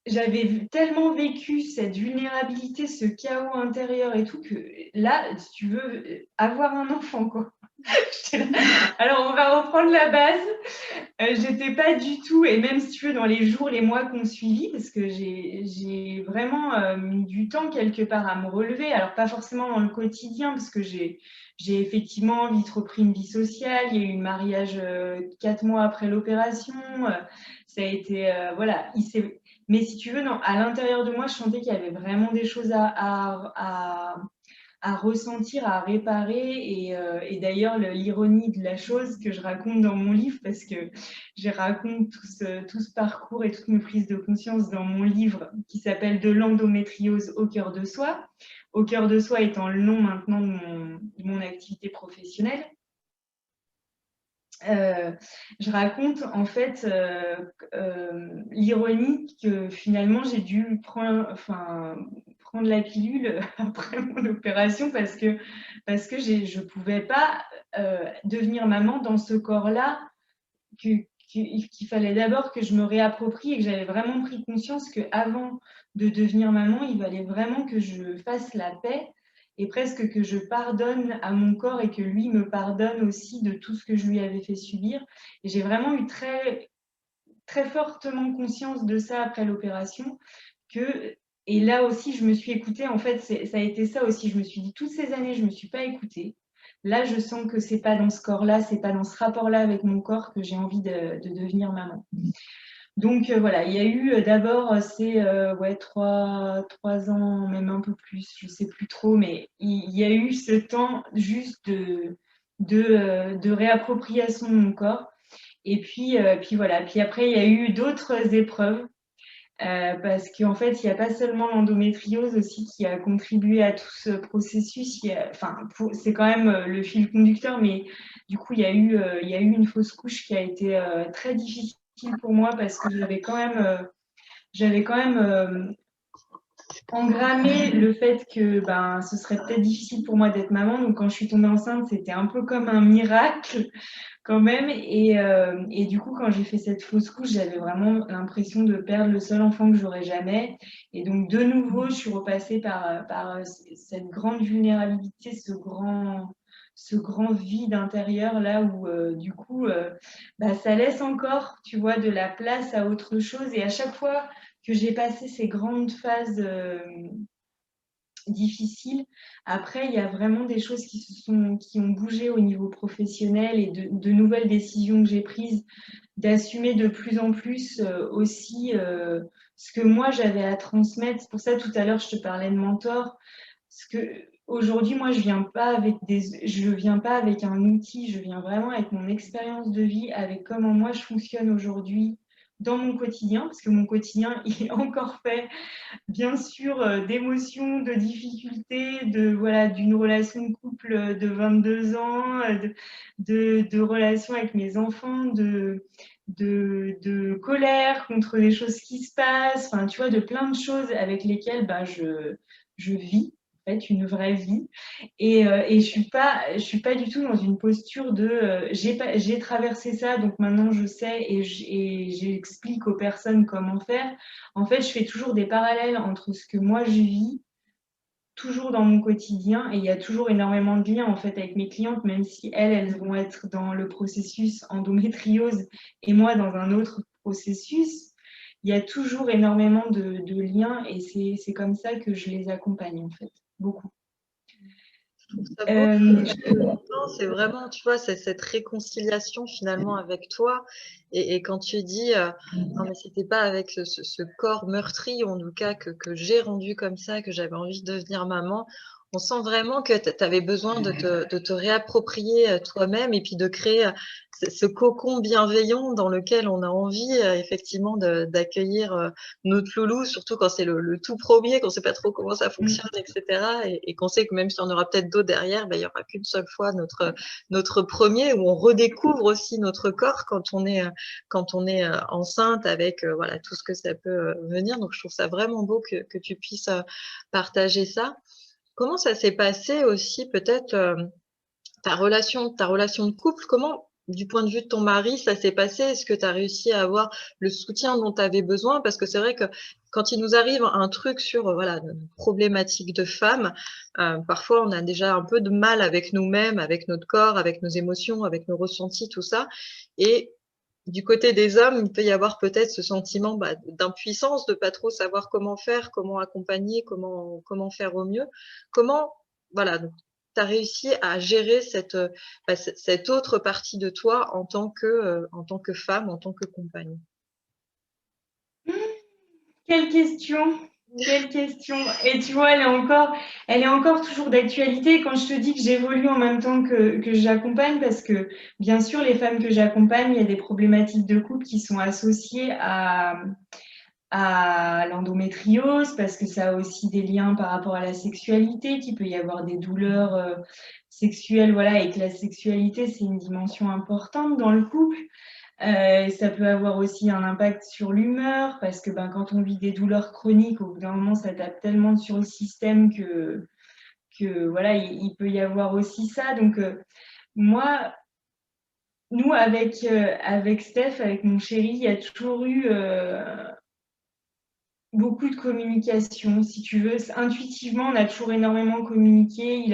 j'avais tellement vécu cette vulnérabilité, ce chaos intérieur et tout, que là, si tu veux avoir un enfant, quoi. Alors, on va reprendre la base. J'étais pas du tout, et même si tu veux, dans les jours, les mois qu'on suivi, parce que j'ai vraiment mis du temps quelque part à me relever. Alors, pas forcément dans le quotidien, parce que j'ai effectivement vite repris une vie sociale. Il y a eu le mariage 4 mois après l'opération. Ça a été, voilà. Mais si tu veux, non, à l'intérieur de moi, je sentais qu'il y avait vraiment des choses à ressentir, à réparer. Et d'ailleurs, l'ironie de la chose que je raconte dans mon livre, parce que je raconte tout ce parcours et toutes mes prises de conscience dans mon livre qui s'appelle « De l'endométriose au cœur de soi », au cœur de soi étant le nom maintenant de mon activité professionnelle. Je raconte en fait l'ironie que finalement j'ai dû prendre la pilule après mon opération parce que je ne pouvais pas devenir maman dans ce corps-là, qu'il fallait d'abord que je me réapproprie, et que j'avais vraiment pris conscience qu'avant de devenir maman, il fallait vraiment que je fasse la paix et presque que je pardonne à mon corps et que lui me pardonne aussi de tout ce que je lui avais fait subir. Et j'ai vraiment eu très, très fortement conscience de ça après l'opération. Et là aussi, je me suis écoutée. En fait, ça a été ça aussi. Je me suis dit, toutes ces années, je ne me suis pas écoutée. Là, je sens que c'est pas dans ce corps-là, c'est pas dans ce rapport-là avec mon corps que j'ai envie de devenir maman. Donc voilà, il y a eu d'abord ces 3 ans, même un peu plus, je ne sais plus trop, mais il y a eu ce temps juste de réappropriation de mon corps. Et puis voilà. Puis après, il y a eu d'autres épreuves. Parce qu'en fait, il n'y a pas seulement l'endométriose aussi qui a contribué à tout ce processus. C'est quand même le fil conducteur, mais du coup, il y a eu une fausse couche qui a été très difficile pour moi parce que j'avais quand même engrammé le fait que ce serait peut-être difficile pour moi d'être maman. Donc, quand je suis tombée enceinte, c'était un peu comme un miracle quand même. Et du coup, quand j'ai fait cette fausse couche, j'avais vraiment l'impression de perdre le seul enfant que j'aurais jamais. Et donc, de nouveau, je suis repassée par cette grande vulnérabilité, ce grand vide intérieur là où, du coup, ça laisse encore, tu vois, de la place à autre chose. Et à chaque fois que j'ai passé ces grandes phases difficiles. Après, il y a vraiment des choses qui ont bougé au niveau professionnel et de nouvelles décisions que j'ai prises, d'assumer de plus en plus aussi ce que moi j'avais à transmettre. C'est pour ça tout à l'heure je te parlais de mentor. Parce que aujourd'hui, moi, je viens pas avec un outil, je viens vraiment avec mon expérience de vie, avec comment moi je fonctionne aujourd'hui dans mon quotidien, parce que mon quotidien il est encore fait bien sûr d'émotions, de difficultés, voilà, d'une relation de couple de 22 ans, de relations avec mes enfants, de colère contre des choses qui se passent, enfin, tu vois, de plein de choses avec lesquelles je vis. En fait, une vraie vie et je suis pas du tout dans une posture de j'ai traversé ça donc maintenant je sais et j'explique aux personnes comment faire. En fait, je fais toujours des parallèles entre ce que moi je vis, toujours dans mon quotidien, et il y a toujours énormément de liens en fait avec mes clientes, même si elles vont être dans le processus endométriose et moi dans un autre processus. Il y a toujours énormément de liens et c'est comme ça que je les accompagne en fait, beaucoup. Je trouve ça beau. Ce que j'entends, c'est vraiment, tu vois, c'est cette réconciliation finalement avec toi. Et quand tu dis, non, mais c'était pas avec ce corps meurtri, en tout cas, que j'ai rendu comme ça, que j'avais envie de devenir maman. On sent vraiment que tu avais besoin de te réapproprier toi-même et puis de créer ce cocon bienveillant dans lequel on a envie effectivement d'accueillir notre loulou, surtout quand c'est le tout premier, qu'on sait pas trop comment ça fonctionne, etc. Et qu'on sait que même si on aura peut-être d'autres derrière, il y aura qu'une seule fois notre premier, où on redécouvre aussi notre corps quand on est enceinte avec voilà tout ce que ça peut venir. Donc je trouve ça vraiment beau que tu puisses partager ça. Comment ça s'est passé aussi peut-être ta relation de couple? Comment, du point de vue de ton mari, ça s'est passé? Est-ce que tu as réussi à avoir le soutien dont tu avais besoin? Parce que c'est vrai que quand il nous arrive un truc sur voilà, une problématique de femme, parfois on a déjà un peu de mal avec nous-mêmes, avec notre corps, avec nos émotions, avec nos ressentis, tout ça. Et du côté des hommes, il peut y avoir peut-être ce sentiment d'impuissance, de pas trop savoir comment faire, comment accompagner, comment faire au mieux. Comment, voilà, tu as réussi à gérer cette autre partie de toi en tant que femme, en tant que compagne? Quelle question! Quelle question! Et tu vois, elle est encore toujours d'actualité quand je te dis que j'évolue en même temps que j'accompagne, parce que bien sûr, les femmes que j'accompagne, il y a des problématiques de couple qui sont associées à l'endométriose, parce que ça a aussi des liens par rapport à la sexualité, qu'il peut y avoir des douleurs sexuelles, voilà, et que la sexualité, c'est une dimension importante dans le couple. Ça peut avoir aussi un impact sur l'humeur parce que quand on vit des douleurs chroniques, au bout d'un moment, ça tape tellement sur le système que voilà, il peut y avoir aussi ça. Donc, moi, nous, avec Steph, avec mon chéri, il y a toujours eu beaucoup de communication, si tu veux. Intuitivement, on a toujours énormément communiqué.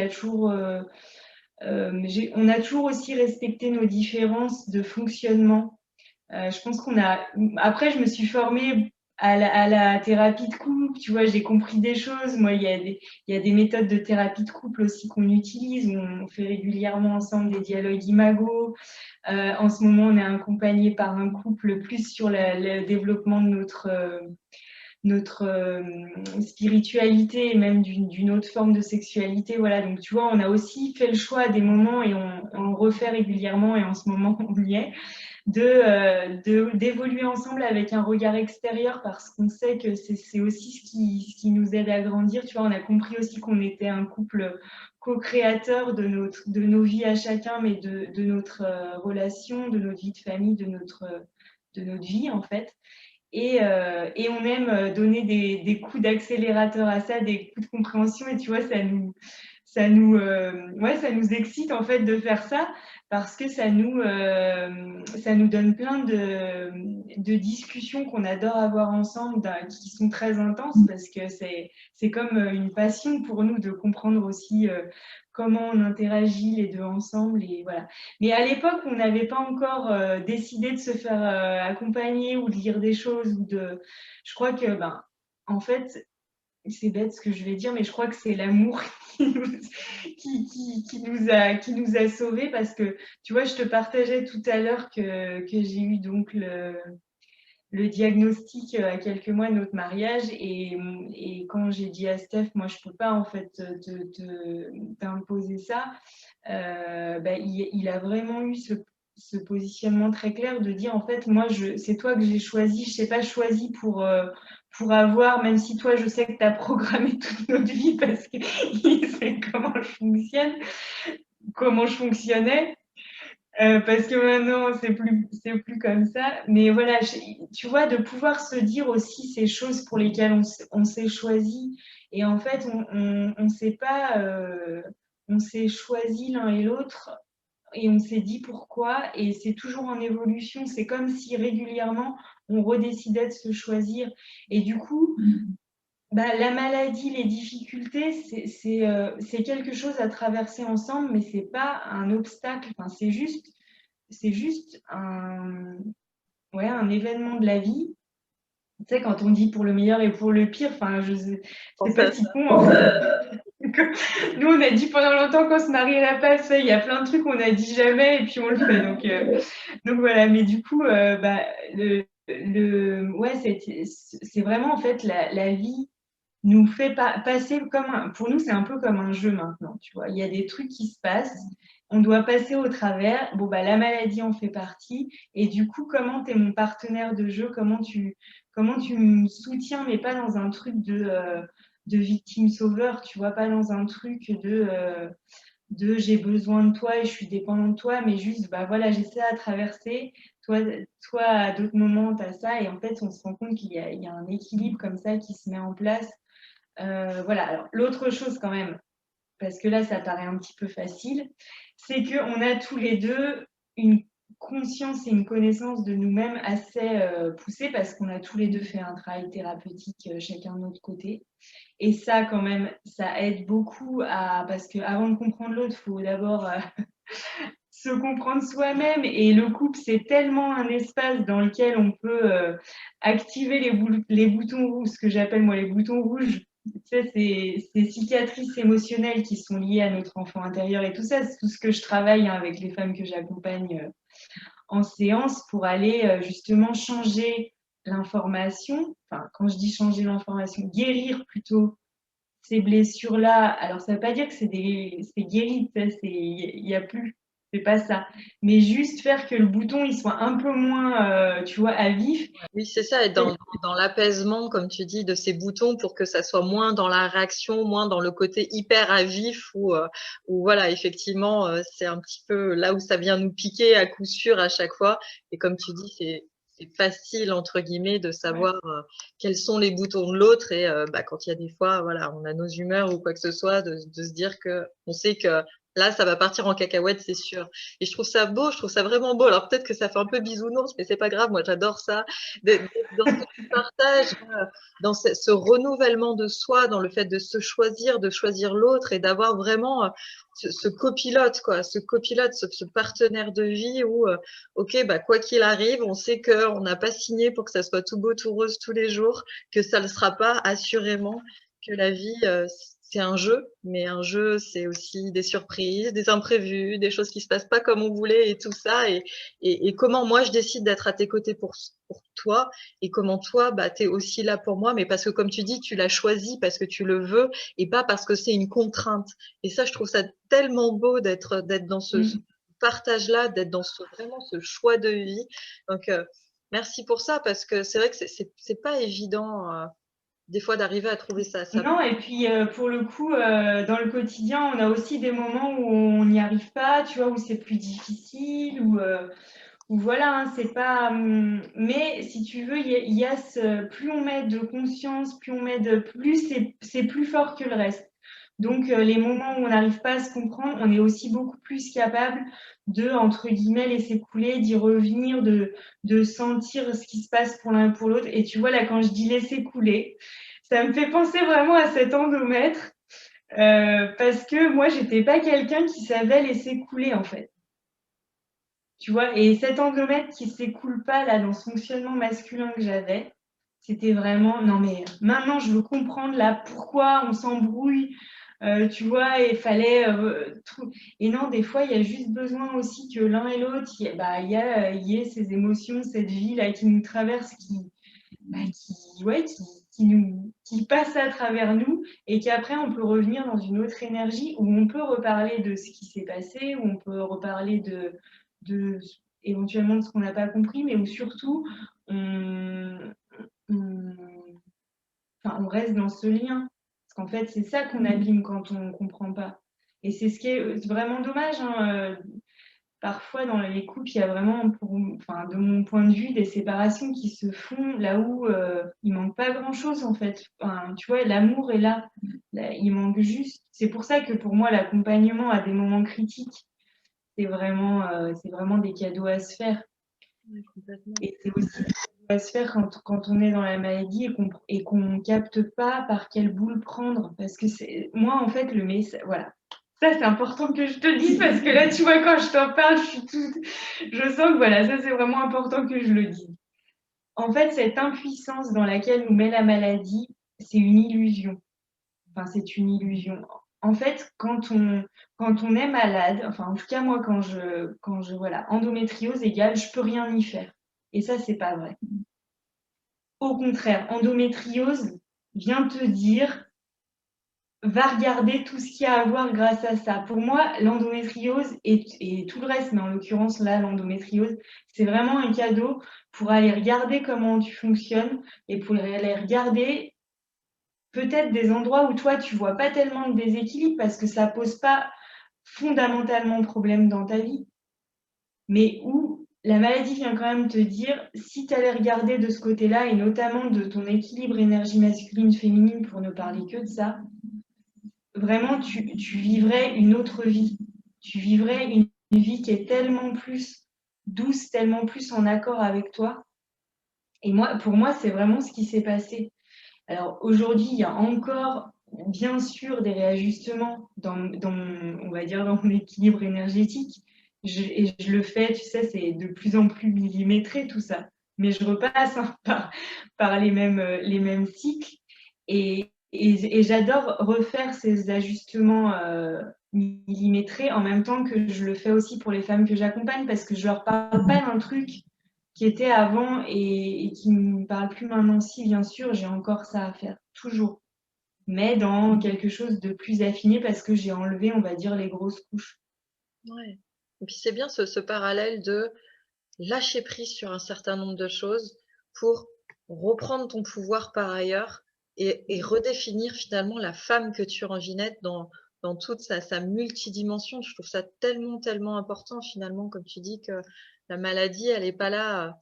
On a toujours aussi respecté nos différences de fonctionnement. Je pense qu'on a. Après, je me suis formée à la thérapie de couple, tu vois, j'ai compris des choses. Moi, il y a des méthodes de thérapie de couple aussi qu'on utilise. On fait régulièrement ensemble des dialogues imago. En ce moment, on est accompagné par un couple plus sur le développement notre spiritualité et même d'une autre forme de sexualité. Voilà, donc tu vois, on a aussi fait le choix à des moments et on le refait régulièrement et en ce moment on y est, d'évoluer ensemble avec un regard extérieur parce qu'on sait que c'est aussi ce qui nous aide à grandir. Tu vois, on a compris aussi qu'on était un couple co-créateur de nos vies à chacun, mais de notre relation, de notre vie de famille, de notre vie en fait. Et on aime donner des coups d'accélérateur à ça, des coups de compréhension. Et tu vois, ça nous excite en fait de faire ça parce que ça nous donne plein de discussions qu'on adore avoir ensemble, qui sont très intenses parce que c'est comme une passion pour nous de comprendre aussi comment on interagit les deux ensemble. Et voilà. Mais à l'époque, on n'avait pas encore décidé de se faire accompagner ou de lire des choses. Je crois que, en fait, c'est bête ce que je vais dire, mais je crois que c'est l'amour qui nous a sauvés parce que, tu vois, je te partageais tout à l'heure que j'ai eu donc le diagnostic à quelques mois de notre mariage et quand j'ai dit à Steph, moi je peux pas en fait t'imposer ça, il a vraiment eu ce positionnement très clair de dire en fait moi c'est toi que j'ai choisi, je sais pas choisi pour avoir, même si toi je sais que tu as programmé toute notre vie parce qu'il sait comment je fonctionnais. Parce que maintenant, c'est plus comme ça. Mais voilà, tu vois, de pouvoir se dire aussi ces choses pour lesquelles on s'est choisi. Et en fait, on s'est pas, on s'est choisi l'un et l'autre et on s'est dit pourquoi. Et c'est toujours en évolution. C'est comme si régulièrement, on redécidait de se choisir. Et du coup, la maladie, les difficultés, c'est quelque chose à traverser ensemble, mais c'est pas un obstacle. Enfin, c'est juste un événement de la vie. Tu sais, quand on dit pour le meilleur et pour le pire, enfin, je sais pas si con, en fait. Nous, on a dit pendant longtemps qu'on se marierait pas, ça, il y a plein de trucs qu'on a dit jamais et puis on le fait. Donc voilà, mais du coup, ouais, c'est vraiment en fait la vie nous fait passer pour nous, c'est un peu comme un jeu maintenant, tu vois. Il y a des trucs qui se passent, on doit passer au travers. Bon, la maladie en fait partie. Et du coup, comment tu es mon partenaire de jeu, comment tu me soutiens, mais pas dans un truc de victime sauveur, tu vois, pas dans un truc de j'ai besoin de toi et je suis dépendant de toi, mais juste, voilà, j'essaie à traverser. Toi, à d'autres moments, tu as ça. Et en fait, on se rend compte qu'il y a un équilibre comme ça qui se met en place. Voilà, alors l'autre chose quand même, parce que là ça paraît un petit peu facile, c'est qu'on a tous les deux une conscience et une connaissance de nous-mêmes assez poussée parce qu'on a tous les deux fait un travail thérapeutique chacun de notre côté. Et ça quand même, ça aide beaucoup parce qu'avant de comprendre l'autre, il faut d'abord se comprendre soi-même et le couple, c'est tellement un espace dans lequel on peut activer les boutons rouges, ce que j'appelle moi les boutons rouges. Tu sais, ces cicatrices émotionnelles qui sont liées à notre enfant intérieur et tout ça, c'est tout ce que je travaille avec les femmes que j'accompagne en séance pour aller justement changer l'information. Enfin, quand je dis changer l'information, guérir plutôt ces blessures-là. Alors, ça ne veut pas dire que c'est guéri, il n'y a plus, c'est pas ça. Mais juste faire que le bouton, il soit un peu moins, tu vois, à vif. Oui, c'est ça, être dans l'apaisement, comme tu dis, de ces boutons pour que ça soit moins dans la réaction, moins dans le côté hyper à vif où voilà, effectivement, c'est un petit peu là où ça vient nous piquer à coup sûr à chaque fois. Et comme tu dis, c'est facile, entre guillemets, de savoir quels sont les boutons de l'autre. Et quand il y a des fois, voilà, on a nos humeurs ou quoi que ce soit, de se dire que on sait que là, ça va partir en cacahuète, c'est sûr. Et je trouve ça beau, je trouve ça vraiment beau. Alors peut-être que ça fait un peu bisounours, mais c'est pas grave, moi j'adore ça dans ce que tu partages, dans ce renouvellement de soi, dans le fait de se choisir, de choisir l'autre et d'avoir vraiment ce copilote, quoi, ce copilote, ce partenaire de vie où, ok, quoi qu'il arrive, on sait qu'on n'a pas signé pour que ça soit tout beau, tout rose tous les jours, que ça ne le sera pas, assurément, que la vie, c'est un jeu, mais un jeu, c'est aussi des surprises, des imprévus, des choses qui se passent pas comme on voulait et tout ça. Et comment moi, je décide d'être à tes côtés pour toi et comment toi, bah, tu es aussi là pour moi, mais parce que comme tu dis, tu l'as choisi parce que tu le veux et pas parce que c'est une contrainte. Et ça, je trouve ça tellement beau d'être dans ce partage-là, d'être dans vraiment ce choix de vie. Donc, merci pour ça parce que c'est vrai que c'est pas évident des fois d'arriver à trouver ça. Non, et puis pour le coup, dans le quotidien, on a aussi des moments où on n'y arrive pas, tu vois, où c'est plus difficile, ou voilà, hein, c'est pas. Mais si tu veux, il y a plus on met de conscience, plus on met de plus, c'est plus fort que le reste. Donc les moments où on n'arrive pas à se comprendre, on est aussi beaucoup plus capable de, entre guillemets, laisser couler, d'y revenir, de sentir ce qui se passe pour l'un et pour l'autre. Et tu vois, là, quand je dis laisser couler, ça me fait penser vraiment à cet endomètre, parce que moi, j'étais pas quelqu'un qui savait laisser couler, en fait. Tu vois, et cet endomètre qui s'écoule pas là dans ce fonctionnement masculin que j'avais, c'était vraiment non mais maintenant je veux comprendre là pourquoi on s'embrouille, tu vois, et fallait et non, des fois il y a juste besoin aussi que l'un et l'autre il y ait ces émotions, cette vie là qui nous traverse, qui passe à travers nous, et qu'après on peut revenir dans une autre énergie où on peut reparler de ce qui s'est passé, où on peut reparler de éventuellement de ce qu'on n'a pas compris, mais où surtout on, on reste dans ce lien. Parce qu'en fait, c'est ça qu'on abîme quand on ne comprend pas. Et c'est ce qui est vraiment dommage, hein. Parfois, dans les couples, il y a vraiment, de mon point de vue, des séparations qui se font là où il manque pas grand-chose, en fait. Enfin, tu vois, l'amour est là. Là, il manque juste. C'est pour ça que pour moi, l'accompagnement à des moments critiques, c'est vraiment des cadeaux à se faire. Ouais, complètement. Et c'est aussi des cadeaux à se faire quand on est dans la maladie et qu'on ne capte pas par quelle boule prendre. Parce que moi, en fait, le message, voilà. Ça, c'est important que je te le dise parce que là, tu vois, quand je t'en parle, je sens que voilà, ça, c'est vraiment important que je le dise. En fait, cette impuissance dans laquelle nous met la maladie, c'est une illusion. Enfin, c'est une illusion. En fait, quand on est malade, enfin, en tout cas, moi, voilà, endométriose égale, je peux rien y faire. Et ça, c'est pas vrai. Au contraire, endométriose vient te dire, va regarder tout ce qu'il y a à voir grâce à ça. Pour moi, l'endométriose et tout le reste, mais en l'occurrence là, l'endométriose, c'est vraiment un cadeau pour aller regarder comment tu fonctionnes et pour aller regarder peut-être des endroits où toi, tu vois pas tellement de déséquilibre parce que ça pose pas fondamentalement problème dans ta vie, mais où la maladie vient quand même te dire, si tu allais regarder de ce côté-là, et notamment de ton équilibre énergie masculine-féminine, pour ne parler que de ça, vraiment, tu vivrais une autre vie. Tu vivrais une vie qui est tellement plus douce, tellement plus en accord avec toi. Et moi, pour moi, c'est vraiment ce qui s'est passé. Alors aujourd'hui, il y a encore, bien sûr, des réajustements on va dire, dans mon équilibre énergétique. Et je le fais, tu sais, c'est de plus en plus millimétré tout ça. Mais je repasse par les mêmes cycles. Et j'adore refaire ces ajustements millimétrés en même temps que je le fais aussi pour les femmes que j'accompagne parce que je leur parle pas d'un truc qui était avant et qui ne me parle plus maintenant. Si, bien sûr, j'ai encore ça à faire, toujours. Mais dans quelque chose de plus affiné parce que j'ai enlevé, on va dire, les grosses couches. Ouais. Et puis c'est bien ce parallèle de lâcher prise sur un certain nombre de choses pour reprendre ton pouvoir par ailleurs et redéfinir finalement la femme que tu en Ginette dans toute sa multidimension. Je trouve ça tellement important finalement, comme tu dis, que la maladie, elle n'est pas là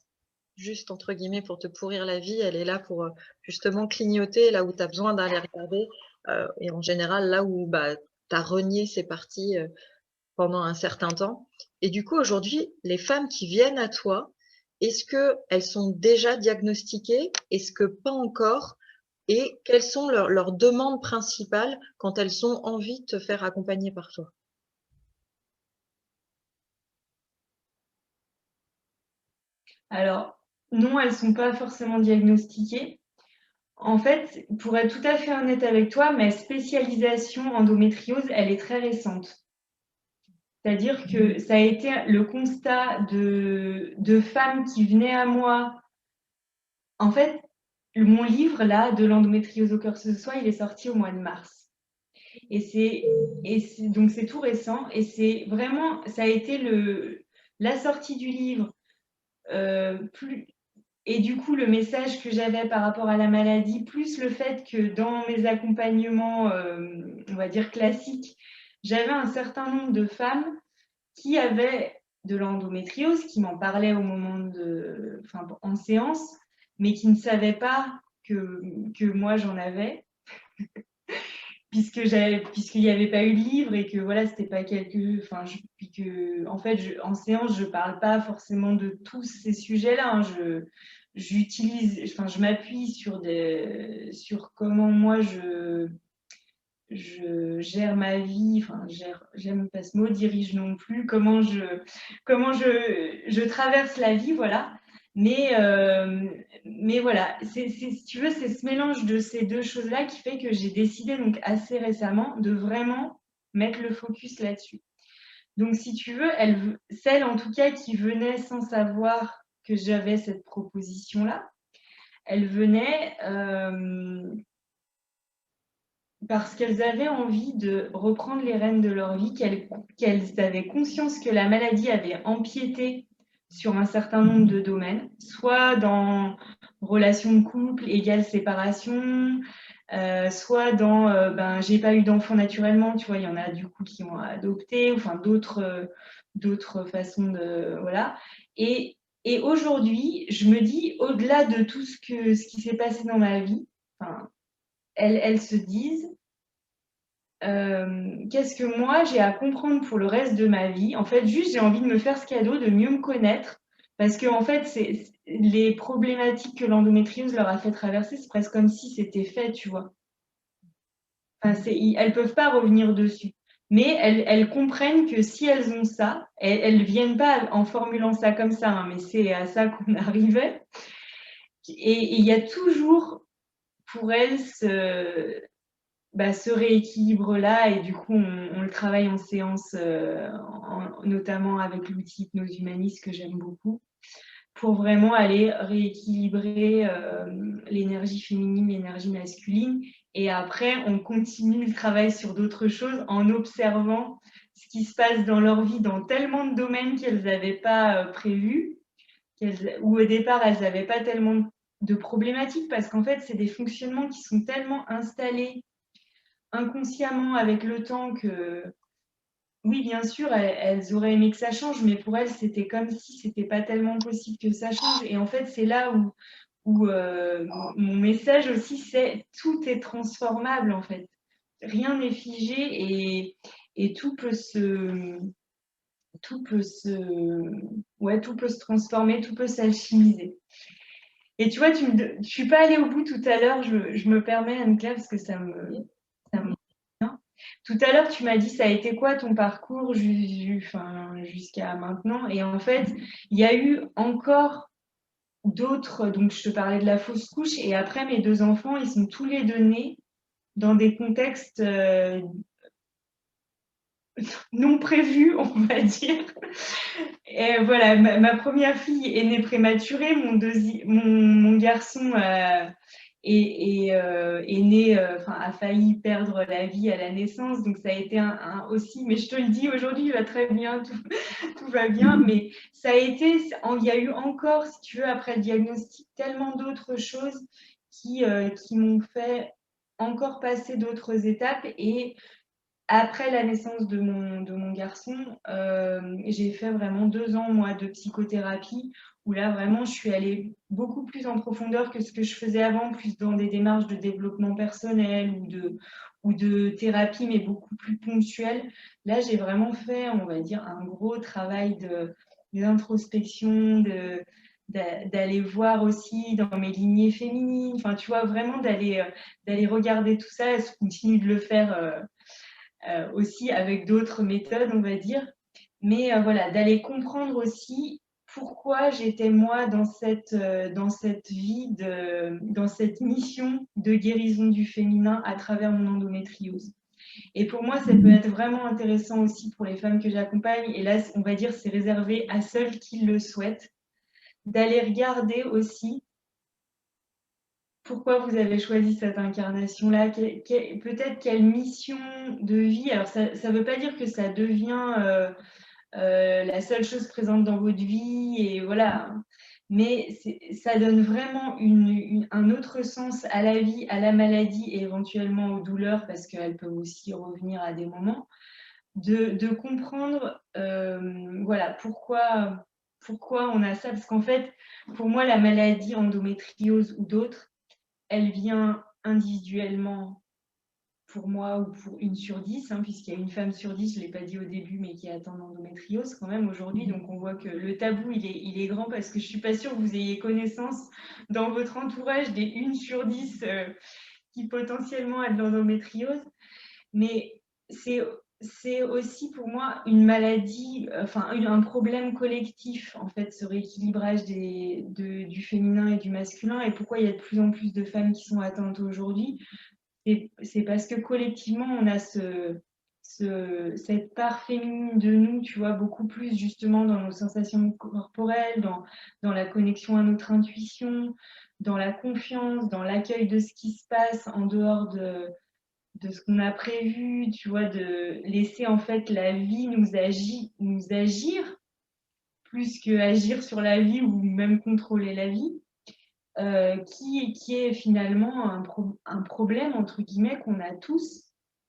juste entre guillemets pour te pourrir la vie, elle est là pour justement clignoter là où tu as besoin d'aller regarder et en général là où bah, tu as renié ces parties pendant un certain temps. Et du coup, aujourd'hui, les femmes qui viennent à toi, est-ce qu'elles sont déjà diagnostiquées? Est-ce que pas encore? Et quelles sont leurs demandes principales quand elles ont envie de te faire accompagner par toi? Alors, non, elles ne sont pas forcément diagnostiquées. En fait, pour être tout à fait honnête avec toi, ma spécialisation endométriose, elle est très récente. C'est-à-dire que ça a été le constat de femmes qui venaient à moi. En fait, mon livre, là, de l'endométriose au cœur ce soit, il est sorti au mois de mars. Donc c'est tout récent. Et c'est vraiment, ça a été la sortie du livre. Et du coup, le message que j'avais par rapport à la maladie, plus le fait que dans mes accompagnements, on va dire classiques, j'avais un certain nombre de femmes qui avaient de l'endométriose, qui m'en parlaient au moment en séance, mais qui ne savaient pas que moi j'en avais, puisqu'il n'y avait pas eu de livre et que voilà, c'était pas en fait, en séance, je parle pas forcément de tous ces sujets-là. Hein. Je m'appuie sur comment moi je gère ma vie, j'aime pas ce mot, dirige non plus, comment je traverse la vie, voilà. Mais voilà, si tu veux, c'est ce mélange de ces deux choses-là qui fait que j'ai décidé donc assez récemment de vraiment mettre le focus là-dessus. Donc si tu veux, celle en tout cas qui venait sans savoir que j'avais cette proposition-là, elle venait parce qu'elles avaient envie de reprendre les rênes de leur vie, qu'elles avaient conscience que la maladie avait empiété sur un certain nombre de domaines, soit dans relation de couple, égale séparation, soit dans j'ai pas eu d'enfant naturellement, tu vois, il y en a du coup qui ont adopté, enfin d'autres façons de voilà. Et aujourd'hui, je me dis, au-delà de tout ce qui s'est passé dans ma vie, enfin, elles se disent qu'est-ce que moi j'ai à comprendre pour le reste de ma vie. En fait, juste j'ai envie de me faire ce cadeau, de mieux me connaître, parce que en fait, les problématiques que l'endométriose leur a fait traverser, c'est presque comme si c'était fait, tu vois. Enfin, elles peuvent pas revenir dessus. Mais elles comprennent que si elles ont ça, elles viennent pas en formulant ça comme ça, hein, mais c'est à ça qu'on arrivait. Et il y a toujours pour elles ce rééquilibre-là, et du coup, on le travaille en séance, notamment avec l'outil Hypnose Humaniste que j'aime beaucoup, pour vraiment aller rééquilibrer l'énergie féminine, l'énergie masculine. Et après, on continue le travail sur d'autres choses en observant ce qui se passe dans leur vie dans tellement de domaines qu'elles n'avaient pas prévus, ou au départ, elles n'avaient pas tellement de problématiques, parce qu'en fait, c'est des fonctionnements qui sont tellement installés inconsciemment avec le temps que, oui, bien sûr, elles auraient aimé que ça change, mais pour elles, c'était comme si c'était pas tellement possible que ça change. Et en fait, c'est là où mon message aussi, c'est tout est transformable, en fait. Rien n'est figé et tout peut se transformer, tout peut s'alchimiser. Et tu vois, je suis pas allée au bout tout à l'heure, je me permets, Anne-Claire, parce que ça me tout à l'heure, tu m'as dit, ça a été quoi ton parcours jusqu'à maintenant? Et en fait, il y a eu encore d'autres, donc je te parlais de la fausse couche, et après, mes deux enfants, ils sont tous les deux nés dans des contextes non prévus, on va dire. Et voilà, ma première fille est née prématurée, mon garçon est né, a failli perdre la vie à la naissance, donc ça a été aussi, mais je te le dis, aujourd'hui, il va très bien, tout va bien, mais ça a été, il y a eu encore, si tu veux, après le diagnostic, tellement d'autres choses qui m'ont fait encore passer d'autres étapes. Et après la naissance de mon garçon, j'ai fait vraiment 2 ans, moi, de psychothérapie, où là, vraiment, je suis allée beaucoup plus en profondeur que ce que je faisais avant, plus dans des démarches de développement personnel ou de thérapie, mais beaucoup plus ponctuelle. Là, j'ai vraiment fait, on va dire, un gros travail d'introspection, d'aller voir aussi dans mes lignées féminines, enfin, tu vois, vraiment d'aller regarder tout ça, et je continue de le faire aussi avec d'autres méthodes, on va dire. Mais voilà, d'aller comprendre aussi pourquoi j'étais moi dans cette vie, dans cette mission de guérison du féminin à travers mon endométriose. Et pour moi, ça peut être vraiment intéressant aussi pour les femmes que j'accompagne. Et là, on va dire, c'est réservé à celles qui le souhaitent, d'aller regarder aussi pourquoi vous avez choisi cette incarnation-là, peut-être quelle mission de vie. Alors, ça ne veut pas dire que ça devient la seule chose présente dans votre vie, et voilà. Mais ça donne vraiment un autre sens à la vie, à la maladie et éventuellement aux douleurs, parce qu'elles peuvent aussi revenir à des moments, de comprendre voilà, pourquoi on a ça. Parce qu'en fait, pour moi, la maladie endométriose ou d'autres, elle vient individuellement pour moi ou pour 1 sur 10, hein, puisqu'il y a une femme sur 10, je ne l'ai pas dit au début, mais qui est atteinte d'endométriose quand même aujourd'hui. Donc on voit que le tabou, il est grand, parce que je ne suis pas sûre que vous ayez connaissance dans votre entourage des 1 sur 10 qui potentiellement a de l'endométriose. Mais c'est aussi pour moi une maladie, enfin un problème collectif, en fait, ce rééquilibrage du féminin et du masculin. Et pourquoi il y a de plus en plus de femmes qui sont atteintes aujourd'hui, c'est parce que collectivement, on a cette part féminine de nous, tu vois, beaucoup plus justement dans nos sensations corporelles, dans la connexion à notre intuition, dans la confiance, dans l'accueil de ce qui se passe en dehors de ce qu'on a prévu, tu vois, de laisser en fait la vie nous agir plus que agir sur la vie ou même contrôler la vie. Qui est finalement un problème, entre guillemets, qu'on a tous,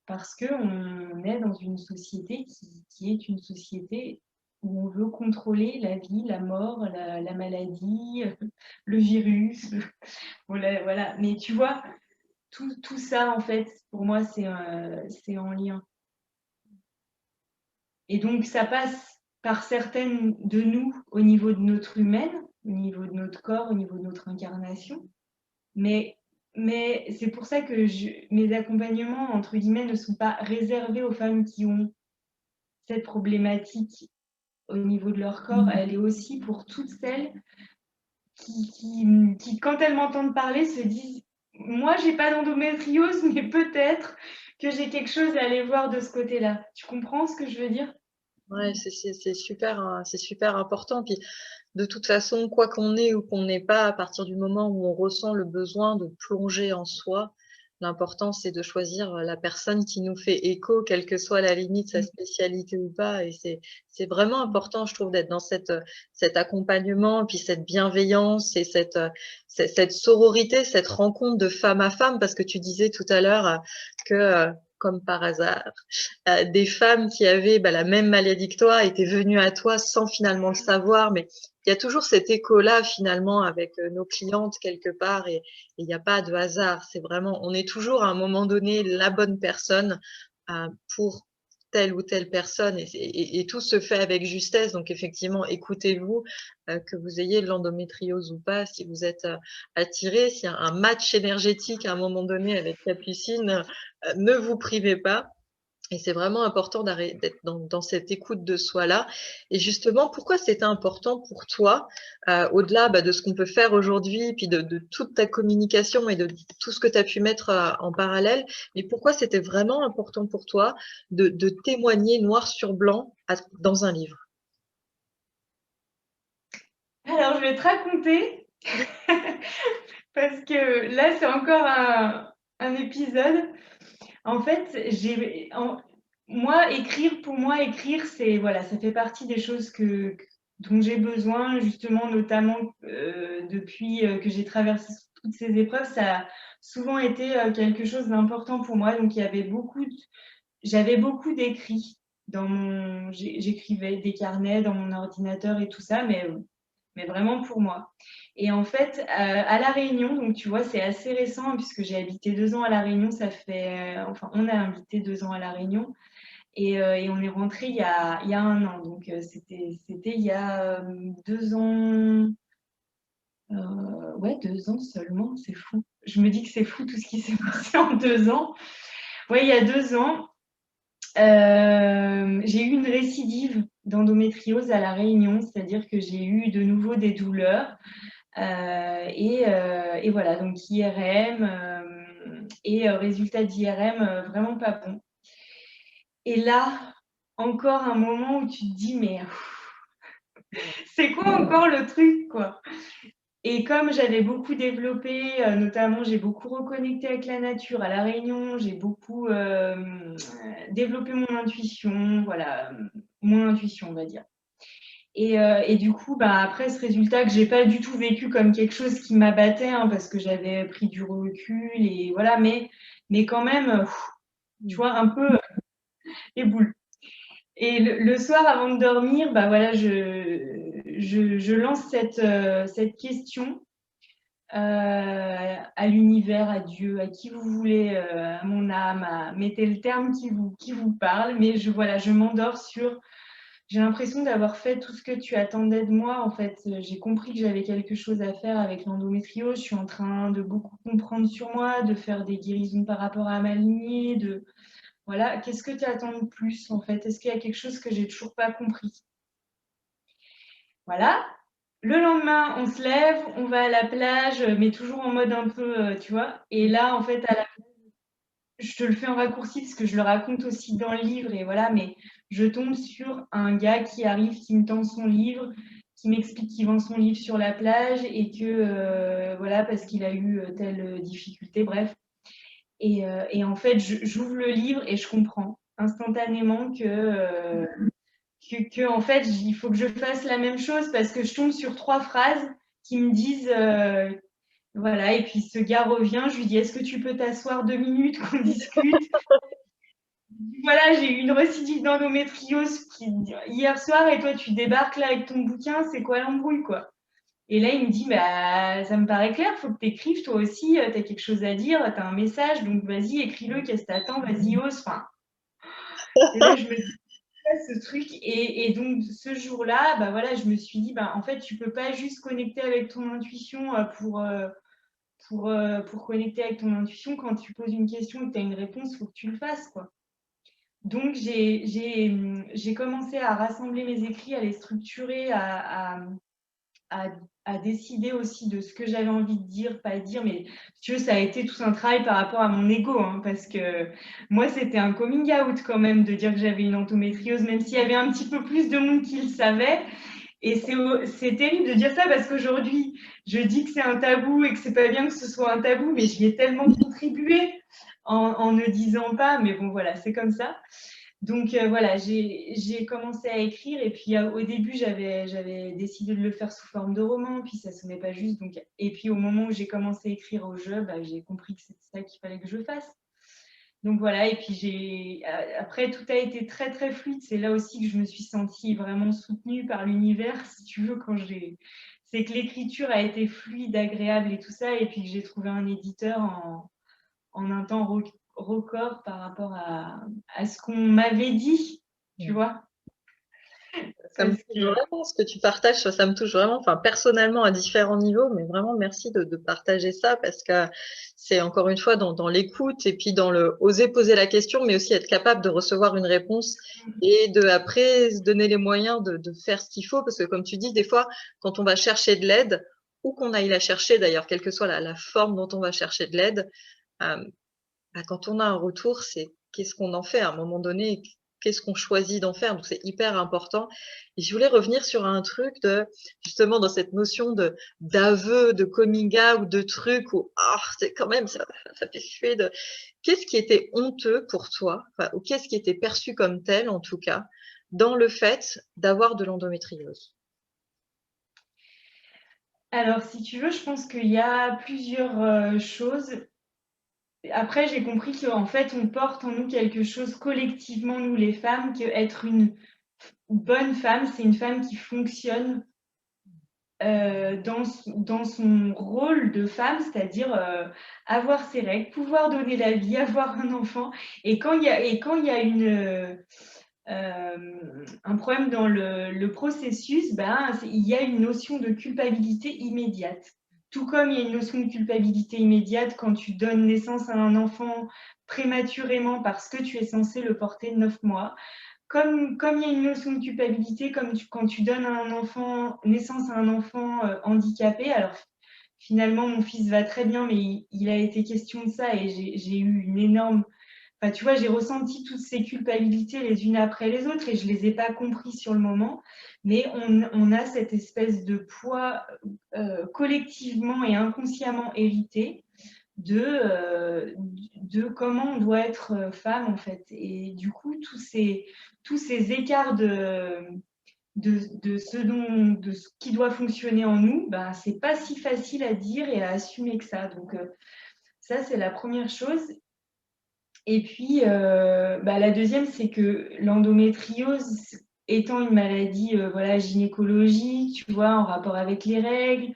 parce qu'on est dans une société qui est une société où on veut contrôler la vie, la mort, la maladie, le virus. Voilà. Mais tu vois, tout ça, en fait, pour moi, c'est en lien. Et donc, ça passe par certaines de nous au niveau de notre humaine, au niveau de notre corps, au niveau de notre incarnation. Mais c'est pour ça que mes accompagnements, entre guillemets, ne sont pas réservés aux femmes qui ont cette problématique au niveau de leur corps. Elle est aussi pour toutes celles qui quand elles m'entendent parler, se disent « Moi, j'ai pas d'endométriose, mais peut-être que j'ai quelque chose à aller voir de ce côté-là. » Tu comprends ce que je veux dire? Ouais, c'est super important. Puis de toute façon, quoi qu'on ait ou qu'on n'ait pas, à partir du moment où on ressent le besoin de plonger en soi, l'important c'est de choisir la personne qui nous fait écho, quelle que soit la limite, sa spécialité ou pas. Et c'est vraiment important, je trouve, d'être dans cet accompagnement, puis cette bienveillance et cette sororité, cette rencontre de femme à femme, parce que tu disais tout à l'heure que comme par hasard, des femmes qui avaient la même maladie que toi étaient venues à toi sans finalement le savoir, mais il y a toujours cet écho-là finalement avec nos clientes quelque part, et il n'y a pas de hasard. C'est vraiment, on est toujours à un moment donné la bonne personne pour telle ou telle personne, et tout se fait avec justesse. Donc effectivement, écoutez-vous, que vous ayez de l'endométriose ou pas, si vous êtes attiré, s'il y a un match énergétique à un moment donné avec Capucine, ne vous privez pas. Et c'est vraiment important d'être dans cette écoute de soi-là. Et justement, pourquoi c'était important pour toi, au-delà de ce qu'on peut faire aujourd'hui, puis de toute ta communication et de tout ce que tu as pu mettre en parallèle, mais pourquoi c'était vraiment important pour toi de témoigner noir sur blanc dans un livre? Alors, je vais te raconter, parce que là, c'est encore un épisode. En fait, pour moi, écrire, c'est voilà, ça fait partie des choses dont j'ai besoin, justement, notamment depuis que j'ai traversé toutes ces épreuves. Ça a souvent été quelque chose d'important pour moi. Donc, j'avais beaucoup d'écrits j'écrivais des carnets dans mon ordinateur et tout ça, mais vraiment pour moi. Et en fait, à La Réunion, donc tu vois, c'est assez récent puisque j'ai habité 2 ans à La Réunion. Enfin, on a habité 2 ans à La Réunion, et on est rentré il y a 1 an. Donc c'était il y a 2 ans. Ouais, 2 ans seulement, c'est fou. Je me dis que c'est fou tout ce qui s'est passé en 2 ans. Ouais, il y a 2 ans. J'ai eu une récidive d'endométriose à La Réunion, c'est-à-dire que j'ai eu de nouveau des douleurs. Et voilà, donc IRM et résultat d'IRM vraiment pas bon. Et là, encore un moment où tu te dis, mais c'est quoi encore le truc, quoi? Et comme j'avais beaucoup développé, notamment j'ai beaucoup reconnecté avec la nature à La Réunion, j'ai beaucoup développé mon intuition, voilà, mon intuition, on va dire. Et du coup, bah, après ce résultat que j'ai pas du tout vécu comme quelque chose qui m'abattait, hein, parce que j'avais pris du recul et voilà, mais quand même, tu vois, un peu les boules. Et le soir, avant de dormir, bah voilà, je lance cette question à l'univers, à Dieu, à qui vous voulez, à mon âme, mettez le terme qui vous parle, mais voilà, je m'endors sur. J'ai l'impression d'avoir fait tout ce que tu attendais de moi. En fait, j'ai compris que j'avais quelque chose à faire avec l'endométriose. Je suis en train de beaucoup comprendre sur moi, de faire des guérisons par rapport à ma lignée. Voilà, qu'est-ce que tu attends de plus en fait? Est-ce qu'il y a quelque chose que j'ai toujours pas compris? Voilà. Le lendemain, on se lève, on va à la plage, mais toujours en mode un peu, tu vois. Et là, en fait, je te le fais en raccourci parce que je le raconte aussi dans le livre et voilà, mais je tombe sur un gars qui arrive, qui me tend son livre, qui m'explique qu'il vend son livre sur la plage et que voilà, parce qu'il a eu telle difficulté, bref. Et en fait, j'ouvre le livre et je comprends instantanément que en fait, il faut que je fasse la même chose parce que je tombe sur 3 phrases qui me disent voilà, et puis ce gars revient, je lui dis est-ce que tu peux t'asseoir 2 minutes qu'on discute? Voilà, j'ai eu une récidive d'endométriose hier soir et toi tu débarques là avec ton bouquin, c'est quoi l'embrouille quoi? Et là il me dit bah ça me paraît clair, faut que tu écrives toi aussi, tu as quelque chose à dire, tu as un message, donc vas-y écris-le, qu'est-ce que t'attends, vas-y ose. Enfin, et là je me dis ce truc et donc ce jour-là, bah voilà, je me suis dit bah en fait tu peux pas juste connecter avec ton intuition pour connecter avec ton intuition quand tu poses une question et que tu as une réponse, faut que tu le fasses quoi. Donc, j'ai commencé à rassembler mes écrits, à les structurer, à décider aussi de ce que j'avais envie de dire, pas dire. Mais si tu veux, ça a été tout un travail par rapport à mon ego, hein, parce que moi, c'était un coming out quand même de dire que j'avais une endométriose, même s'il y avait un petit peu plus de monde qui le savait. Et c'est terrible de dire ça parce qu'aujourd'hui, je dis que c'est un tabou et que c'est pas bien que ce soit un tabou, mais j'y ai tellement contribué en ne disant pas. Mais bon, voilà, c'est comme ça. Donc voilà, j'ai commencé à écrire et puis au début, j'avais décidé de le faire sous forme de roman, puis ça sonnait pas juste. Donc, et puis au moment où j'ai commencé à écrire au jeu, bah, j'ai compris que c'était ça qu'il fallait que je fasse. Donc voilà, et puis après tout a été très très fluide. C'est là aussi que je me suis sentie vraiment soutenue par l'univers, si tu veux, c'est que l'écriture a été fluide, agréable et tout ça, et puis que j'ai trouvé un éditeur en un temps record par rapport à ce qu'on m'avait dit, tu vois. Ça me touche vraiment ce que tu partages, ça me touche vraiment, enfin personnellement à différents niveaux, mais vraiment merci de partager ça parce que c'est encore une fois dans l'écoute et puis dans le oser poser la question, mais aussi être capable de recevoir une réponse et de après se donner les moyens de faire ce qu'il faut parce que comme tu dis, des fois quand on va chercher de l'aide ou qu'on aille la chercher d'ailleurs, quelle que soit la forme dont on va chercher de l'aide, bah, quand on a un retour, c'est qu'est-ce qu'on en fait à un moment donné, qu'est-ce qu'on choisit d'en faire. Donc c'est hyper important. Et je voulais revenir sur un truc de justement dans cette notion de d'aveu, de coming out, de trucs où c'est quand même ça fait suer de. Qu'est-ce qui était honteux pour toi, enfin, ou qu'est-ce qui était perçu comme tel en tout cas, dans le fait d'avoir de l'endométriose? Alors, si tu veux, je pense qu'il y a plusieurs choses. Après, j'ai compris qu'en fait, on porte en nous quelque chose collectivement, nous les femmes, qu'être une bonne femme, c'est une femme qui fonctionne dans son rôle de femme, c'est-à-dire avoir ses règles, pouvoir donner la vie, avoir un enfant. Et quand il y a un problème dans le processus, ben, il y a une notion de culpabilité immédiate. Tout comme il y a une notion de culpabilité immédiate quand tu donnes naissance à un enfant prématurément parce que tu es censé le porter 9 mois. comme il y a une notion de culpabilité, quand tu donnes naissance à un enfant handicapé, alors finalement, mon fils va très bien, mais il a été question de ça et j'ai eu une énorme... Enfin, tu vois, j'ai ressenti toutes ces culpabilités les unes après les autres et je ne les ai pas compris sur le moment. Mais on a cette espèce de poids collectivement et inconsciemment hérité de comment on doit être femme, en fait. Et du coup, tous ces écarts de ce qui doit fonctionner en nous, bah, c'est pas si facile à dire et à assumer que ça. Donc, ça, c'est la première chose. Et puis, bah, la deuxième, c'est que l'endométriose, étant une maladie voilà, gynécologique, tu vois, en rapport avec les règles,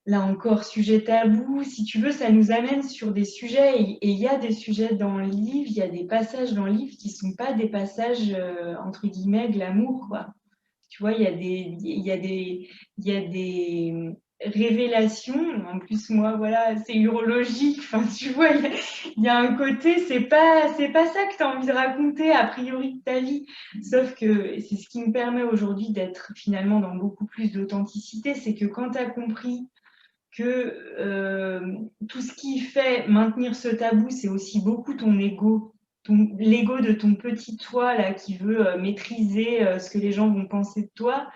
là encore, sujet tabou, si tu veux, ça nous amène sur des sujets, et il y a des sujets dans le livre, il y a des passages dans le livre qui ne sont pas des passages, entre guillemets, glamour, quoi. Tu vois, il y a des révélations. En plus, moi, voilà, c'est urologique. Enfin, tu vois, il y a un côté, c'est pas ça que tu as envie de raconter a priori de ta vie. Sauf que c'est ce qui me permet aujourd'hui d'être finalement dans beaucoup plus d'authenticité. C'est que quand tu as compris que tout ce qui fait maintenir ce tabou, c'est aussi beaucoup ton ego, l'ego de ton petit toi là qui veut maîtriser ce que les gens vont penser de toi.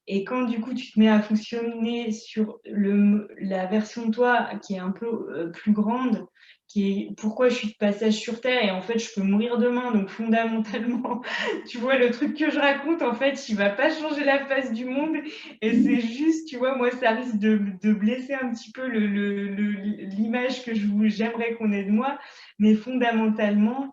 Et quand du coup tu te mets à fonctionner sur la version de toi qui est un peu plus grande, qui est pourquoi je suis de passage sur Terre et en fait je peux mourir demain, donc fondamentalement, tu vois, le truc que je raconte, en fait, il va pas changer la face du monde et c'est juste, tu vois, moi ça risque de blesser un petit peu l'image que j'aimerais qu'on ait de moi, mais fondamentalement,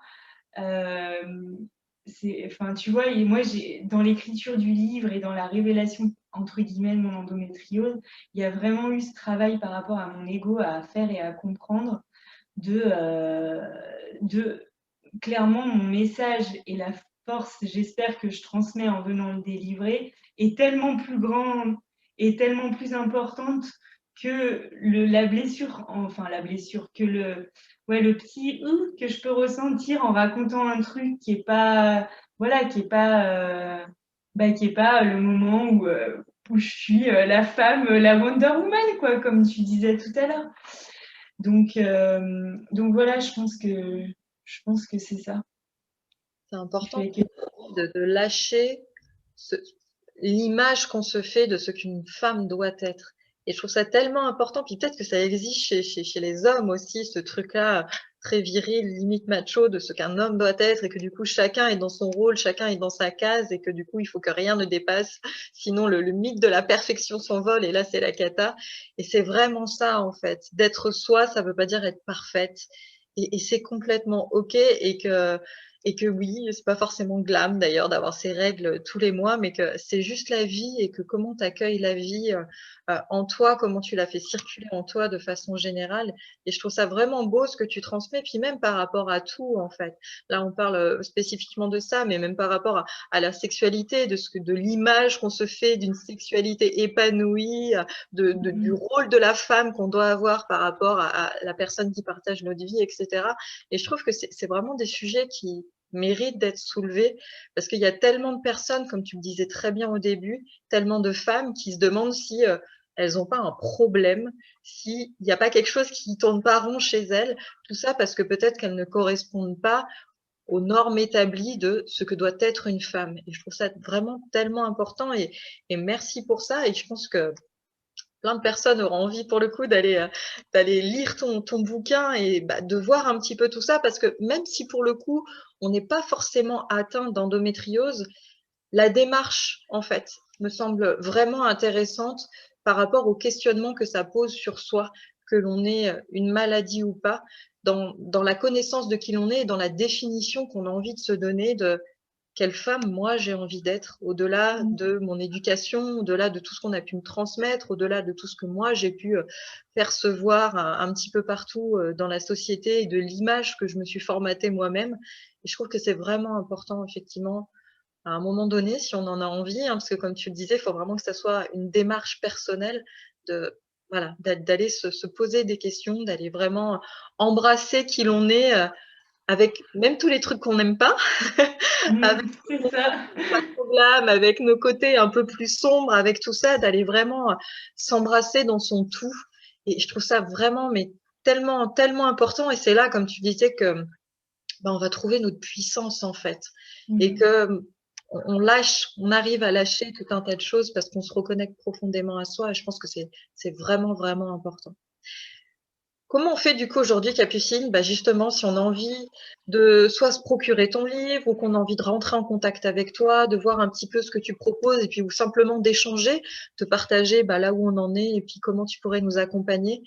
enfin, tu vois, et moi, dans l'écriture du livre et dans la révélation, entre guillemets, de mon endométriose, il y a vraiment eu ce travail par rapport à mon ego à faire et à comprendre de clairement, mon message et la force, j'espère que je transmets en venant le délivrer, est tellement plus grande et tellement plus importante que la blessure, que le petit que je peux ressentir en racontant un truc qui est pas, voilà, qui est pas le moment où je suis la femme, la Wonder Woman, quoi, comme tu disais tout à l'heure. Donc voilà, je pense que c'est ça. C'est important de lâcher l'image qu'on se fait de ce qu'une femme doit être. Et je trouve ça tellement important, puis peut-être que ça existe chez les hommes aussi, ce truc-là très viril, limite macho, de ce qu'un homme doit être, et que du coup chacun est dans son rôle, chacun est dans sa case, et que du coup il faut que rien ne dépasse, sinon le mythe de la perfection s'envole, et là c'est la cata. Et c'est vraiment ça en fait, d'être soi, ça veut pas dire être parfaite, et c'est complètement ok, et que oui, c'est pas forcément glam d'ailleurs d'avoir ces règles tous les mois, mais que c'est juste la vie et que comment tu accueilles la vie en toi, comment tu la fais circuler en toi de façon générale. Et je trouve ça vraiment beau ce que tu transmets, puis même par rapport à tout en fait. Là, on parle spécifiquement de ça, mais même par rapport à la sexualité, de l'image qu'on se fait d'une sexualité épanouie, du rôle de la femme qu'on doit avoir par rapport à la personne qui partage notre vie, etc. Et je trouve que c'est vraiment des sujets qui méritent d'être soulevés parce qu'il y a tellement de personnes, comme tu le disais très bien au début, tellement de femmes qui se demandent si elles n'ont pas un problème, s'il n'y a pas quelque chose qui ne tourne pas rond chez elles. Tout ça parce que peut-être qu'elles ne correspondent pas aux normes établies de ce que doit être une femme. Et je trouve ça vraiment tellement important et merci pour ça. Et je pense que plein de personnes auront envie pour le coup d'aller lire ton bouquin et de voir un petit peu tout ça parce que même si pour le coup on n'est pas forcément atteint d'endométriose, la démarche en fait me semble vraiment intéressante par rapport au questionnement que ça pose sur soi, que l'on ait une maladie ou pas, dans la connaissance de qui l'on est et dans la définition qu'on a envie de se donner de quelle femme moi j'ai envie d'être, au-delà de mon éducation, au-delà de tout ce qu'on a pu me transmettre, au-delà de tout ce que moi j'ai pu percevoir un petit peu partout dans la société et de l'image que je me suis formatée moi-même. Et je trouve que c'est vraiment important, effectivement, à un moment donné, si on en a envie, hein, parce que comme tu le disais, il faut vraiment que ça soit une démarche personnelle de voilà, d'aller se poser des questions, d'aller vraiment embrasser qui l'on est avec même tous les trucs qu'on n'aime pas, avec C'est ça. pas trop glam, avec nos côtés un peu plus sombres, avec tout ça, d'aller vraiment s'embrasser dans son tout. Et je trouve ça vraiment, mais tellement, tellement important. Et c'est là, comme tu disais, que ben, on va trouver notre puissance en fait. Et que on lâche, on arrive à lâcher tout un tas de choses parce qu'on se reconnecte profondément à soi. Et je pense que c'est vraiment, vraiment important. Comment on fait du coup aujourd'hui, Capucine? Bah justement, si on a envie de soit se procurer ton livre ou qu'on a envie de rentrer en contact avec toi, de voir un petit peu ce que tu proposes et puis ou simplement d'échanger, de partager bah, là où on en est et puis comment tu pourrais nous accompagner,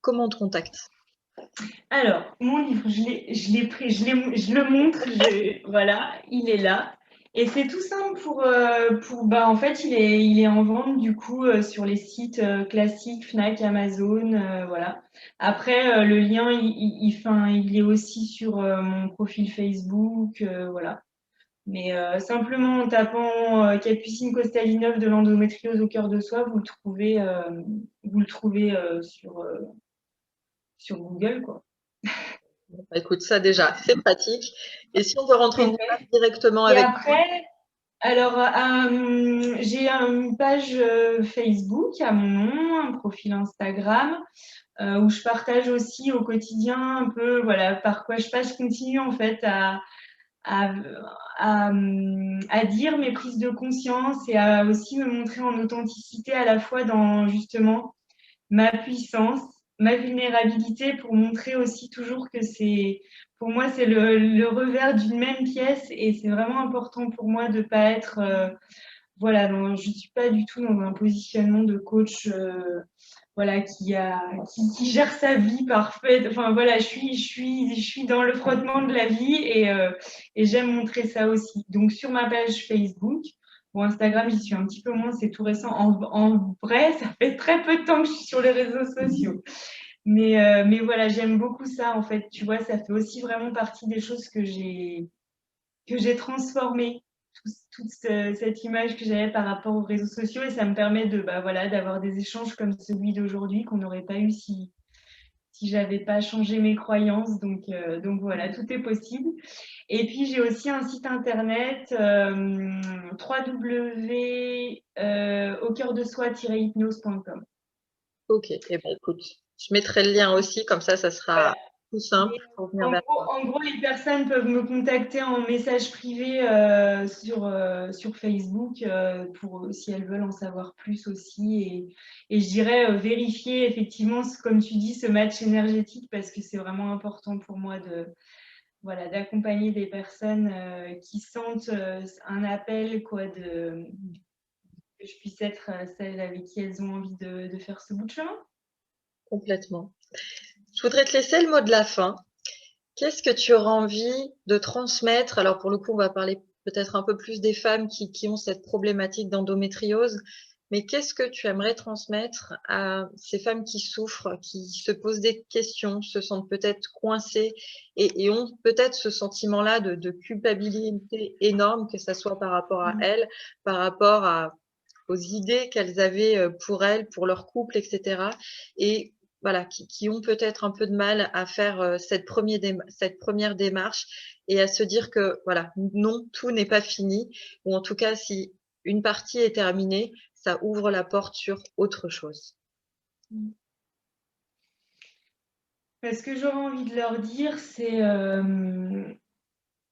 comment on te contacte? Alors, mon livre, je l'ai pris, je le montre, voilà, il est là. Et c'est tout simple bah, en fait, il est en vente du coup sur les sites classiques, Fnac, Amazon, voilà. Après, le lien, il est aussi sur mon profil Facebook, voilà. Mais simplement en tapant Capucine Kostalinov de l'endométriose au cœur de soi, vous le trouvez sur Google, quoi. Bah, écoute, ça déjà, c'est pratique. Et si on veut rentrer en contact directement Et avec après, alors, j'ai une page Facebook à mon nom, un profil Instagram, où je partage aussi au quotidien un peu, voilà, par quoi je passe. Je continue en fait à, à dire mes prises de conscience et à aussi me montrer en authenticité à la fois dans justement ma puissance, ma vulnérabilité pour montrer aussi toujours que pour moi, c'est le revers d'une même pièce et c'est vraiment important pour moi de ne pas être, voilà, je ne suis pas du tout dans un positionnement de coach, voilà, qui gère sa vie parfaite. Enfin, voilà, je suis dans le frottement de la vie et j'aime montrer ça aussi. Donc, sur ma page Facebook, bon, Instagram, j'y suis un petit peu moins, c'est tout récent. En vrai, ça fait très peu de temps que je suis sur les réseaux sociaux. Mais voilà, j'aime beaucoup ça, en fait. Tu vois, ça fait aussi vraiment partie des choses que j'ai transformées. Toute cette image que j'avais par rapport aux réseaux sociaux et ça me permet bah, voilà, d'avoir des échanges comme celui d'aujourd'hui qu'on n'aurait pas eu si j'avais pas changé mes croyances. Donc voilà, tout est possible. Et puis j'ai aussi un site internet au cœur de soi-hypnose.com. Ok, et ben écoute, je mettrai le lien aussi, comme ça sera tout simple pour venir vers toi. En gros, les personnes peuvent me contacter en message privé sur Facebook si elles veulent en savoir plus aussi. Et je dirais vérifier effectivement, comme tu dis, ce match énergétique parce que c'est vraiment important pour moi voilà, d'accompagner des personnes qui sentent un appel, quoi, que je puisse être celle avec qui elles ont envie de faire ce bout de chemin. Complètement. Je voudrais te laisser le mot de la fin. Qu'est-ce que tu auras envie de transmettre? Alors pour le coup, on va parler peut-être un peu plus des femmes qui ont cette problématique d'endométriose, mais qu'est-ce que tu aimerais transmettre à ces femmes qui souffrent, qui se posent des questions, se sentent peut-être coincées et ont peut-être ce sentiment-là de culpabilité énorme, que ça soit par rapport à elles, par rapport aux idées qu'elles avaient pour elles, pour leur couple, etc. Et voilà, qui ont peut-être un peu de mal à faire cette première démarche et à se dire que voilà, non, tout n'est pas fini, ou en tout cas, si une partie est terminée, ça ouvre la porte sur autre chose. Ce que j'aurais envie de leur dire, c'est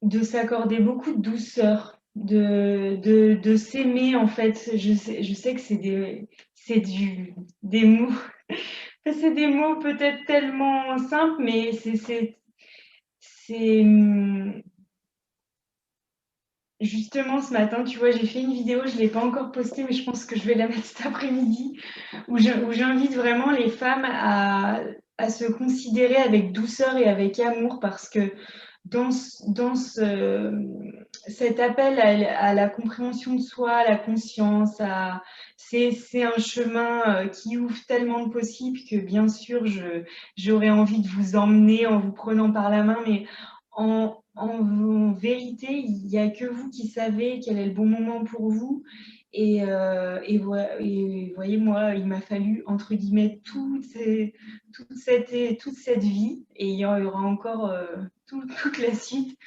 de s'accorder beaucoup de douceur, de s'aimer en fait. Je sais que des mots, c'est des mots peut-être tellement simples, mais c'est justement ce matin, tu vois, j'ai fait une vidéo, je ne l'ai pas encore postée, mais je pense que je vais la mettre cet après-midi, où j'invite vraiment les femmes à se considérer avec douceur et avec amour parce que dans cet appel à la compréhension de soi, à la conscience, c'est un chemin qui ouvre tellement de possibles que bien sûr, j'aurais envie de vous emmener en vous prenant par la main, mais en vérité, il n'y a que vous qui savez quel est le bon moment pour vous Et vous voyez, moi, il m'a fallu, entre guillemets, toute cette vie, et il y aura encore toute la suite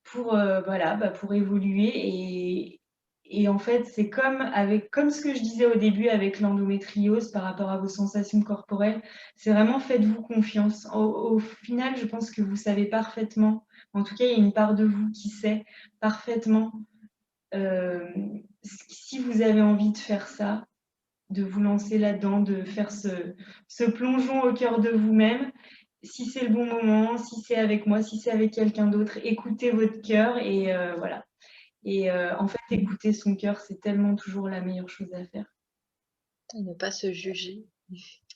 pour, voilà, pour évoluer. Et en fait, c'est comme ce que je disais au début avec l'endométriose par rapport à vos sensations corporelles, c'est vraiment faites-vous confiance. Au final, je pense que vous savez parfaitement, en tout cas, il y a une part de vous qui sait parfaitement euh, si vous avez envie de faire ça, de vous lancer là-dedans, de faire ce plongeon au cœur de vous-même. Si c'est le bon moment, si c'est avec moi, si c'est avec quelqu'un d'autre, écoutez votre cœur et voilà. Et en fait, écouter son cœur, c'est tellement toujours la meilleure chose à faire. Ne pas se juger.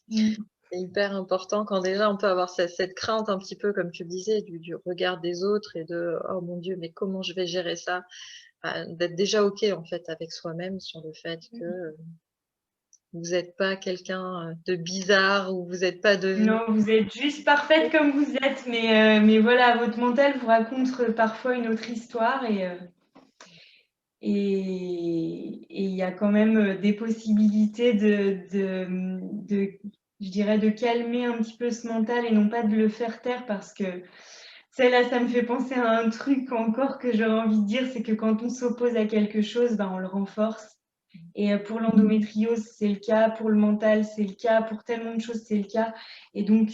Mm. C'est hyper important quand déjà on peut avoir cette crainte un petit peu, comme tu le disais, du regard des autres et de oh mon Dieu, mais comment je vais gérer ça? D'être déjà OK en fait avec soi-même sur le fait que vous n'êtes pas quelqu'un de bizarre ou vous n'êtes pas devenu. Non, vous êtes juste parfaite comme vous êtes, mais voilà, votre mental vous raconte parfois une autre histoire et il y a quand même des possibilités je dirais, de calmer un petit peu ce mental et non pas de le faire taire parce que celle-là, ça me fait penser à un truc encore que j'aurais envie de dire, c'est que quand on s'oppose à quelque chose, ben, on le renforce. Et pour l'endométriose, c'est le cas, pour le mental, c'est le cas, pour tellement de choses, c'est le cas. Et donc,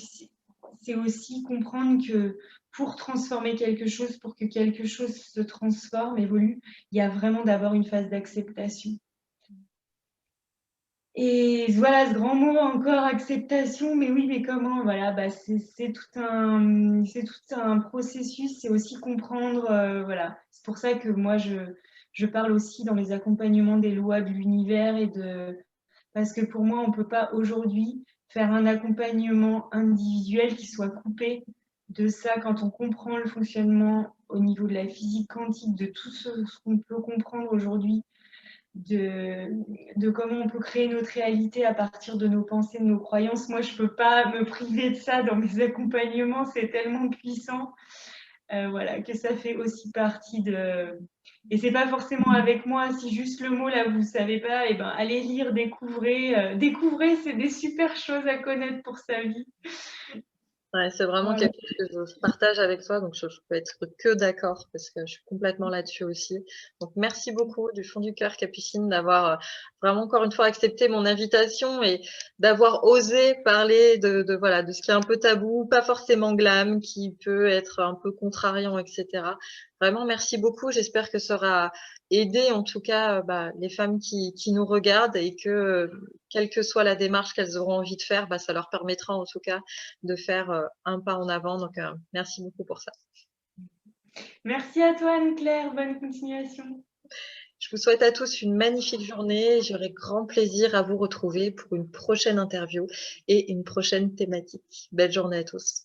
c'est aussi comprendre que pour transformer quelque chose, pour que quelque chose se transforme, évolue, il y a vraiment d'abord une phase d'acceptation. Et voilà, ce grand mot encore, acceptation, mais oui, mais comment? Voilà, c'est tout un processus, c'est aussi comprendre, voilà. C'est pour ça que moi, je parle aussi dans les accompagnements des lois de l'univers parce que pour moi, on ne peut pas aujourd'hui faire un accompagnement individuel qui soit coupé de ça quand on comprend le fonctionnement au niveau de la physique quantique, de tout ce qu'on peut comprendre aujourd'hui de comment on peut créer notre réalité à partir de nos pensées, de nos croyances. Moi, je ne peux pas me priver de ça dans mes accompagnements, c'est tellement puissant voilà, que ça fait aussi partie de... Et c'est pas forcément avec moi, si juste le mot là vous ne savez pas, et ben allez lire, découvrez. Découvrez, c'est des super choses à connaître pour sa vie. Ouais, c'est vraiment Voilà. quelque chose que je partage avec toi, donc je peux être que d'accord parce que je suis complètement là-dessus aussi. Donc merci beaucoup du fond du cœur, Capucine, d'avoir vraiment encore une fois accepté mon invitation et d'avoir osé parler voilà de ce qui est un peu tabou, pas forcément glam, qui peut être un peu contrariant, etc. Vraiment merci beaucoup. J'espère que ça aura aidé en tout cas les femmes qui nous regardent et que quelle que soit la démarche qu'elles auront envie de faire, ça leur permettra en tout cas de faire un pas en avant. Donc, merci beaucoup pour ça. Merci à toi, Anne-Claire. Bonne continuation. Je vous souhaite à tous une magnifique journée. J'aurai grand plaisir à vous retrouver pour une prochaine interview et une prochaine thématique. Belle journée à tous.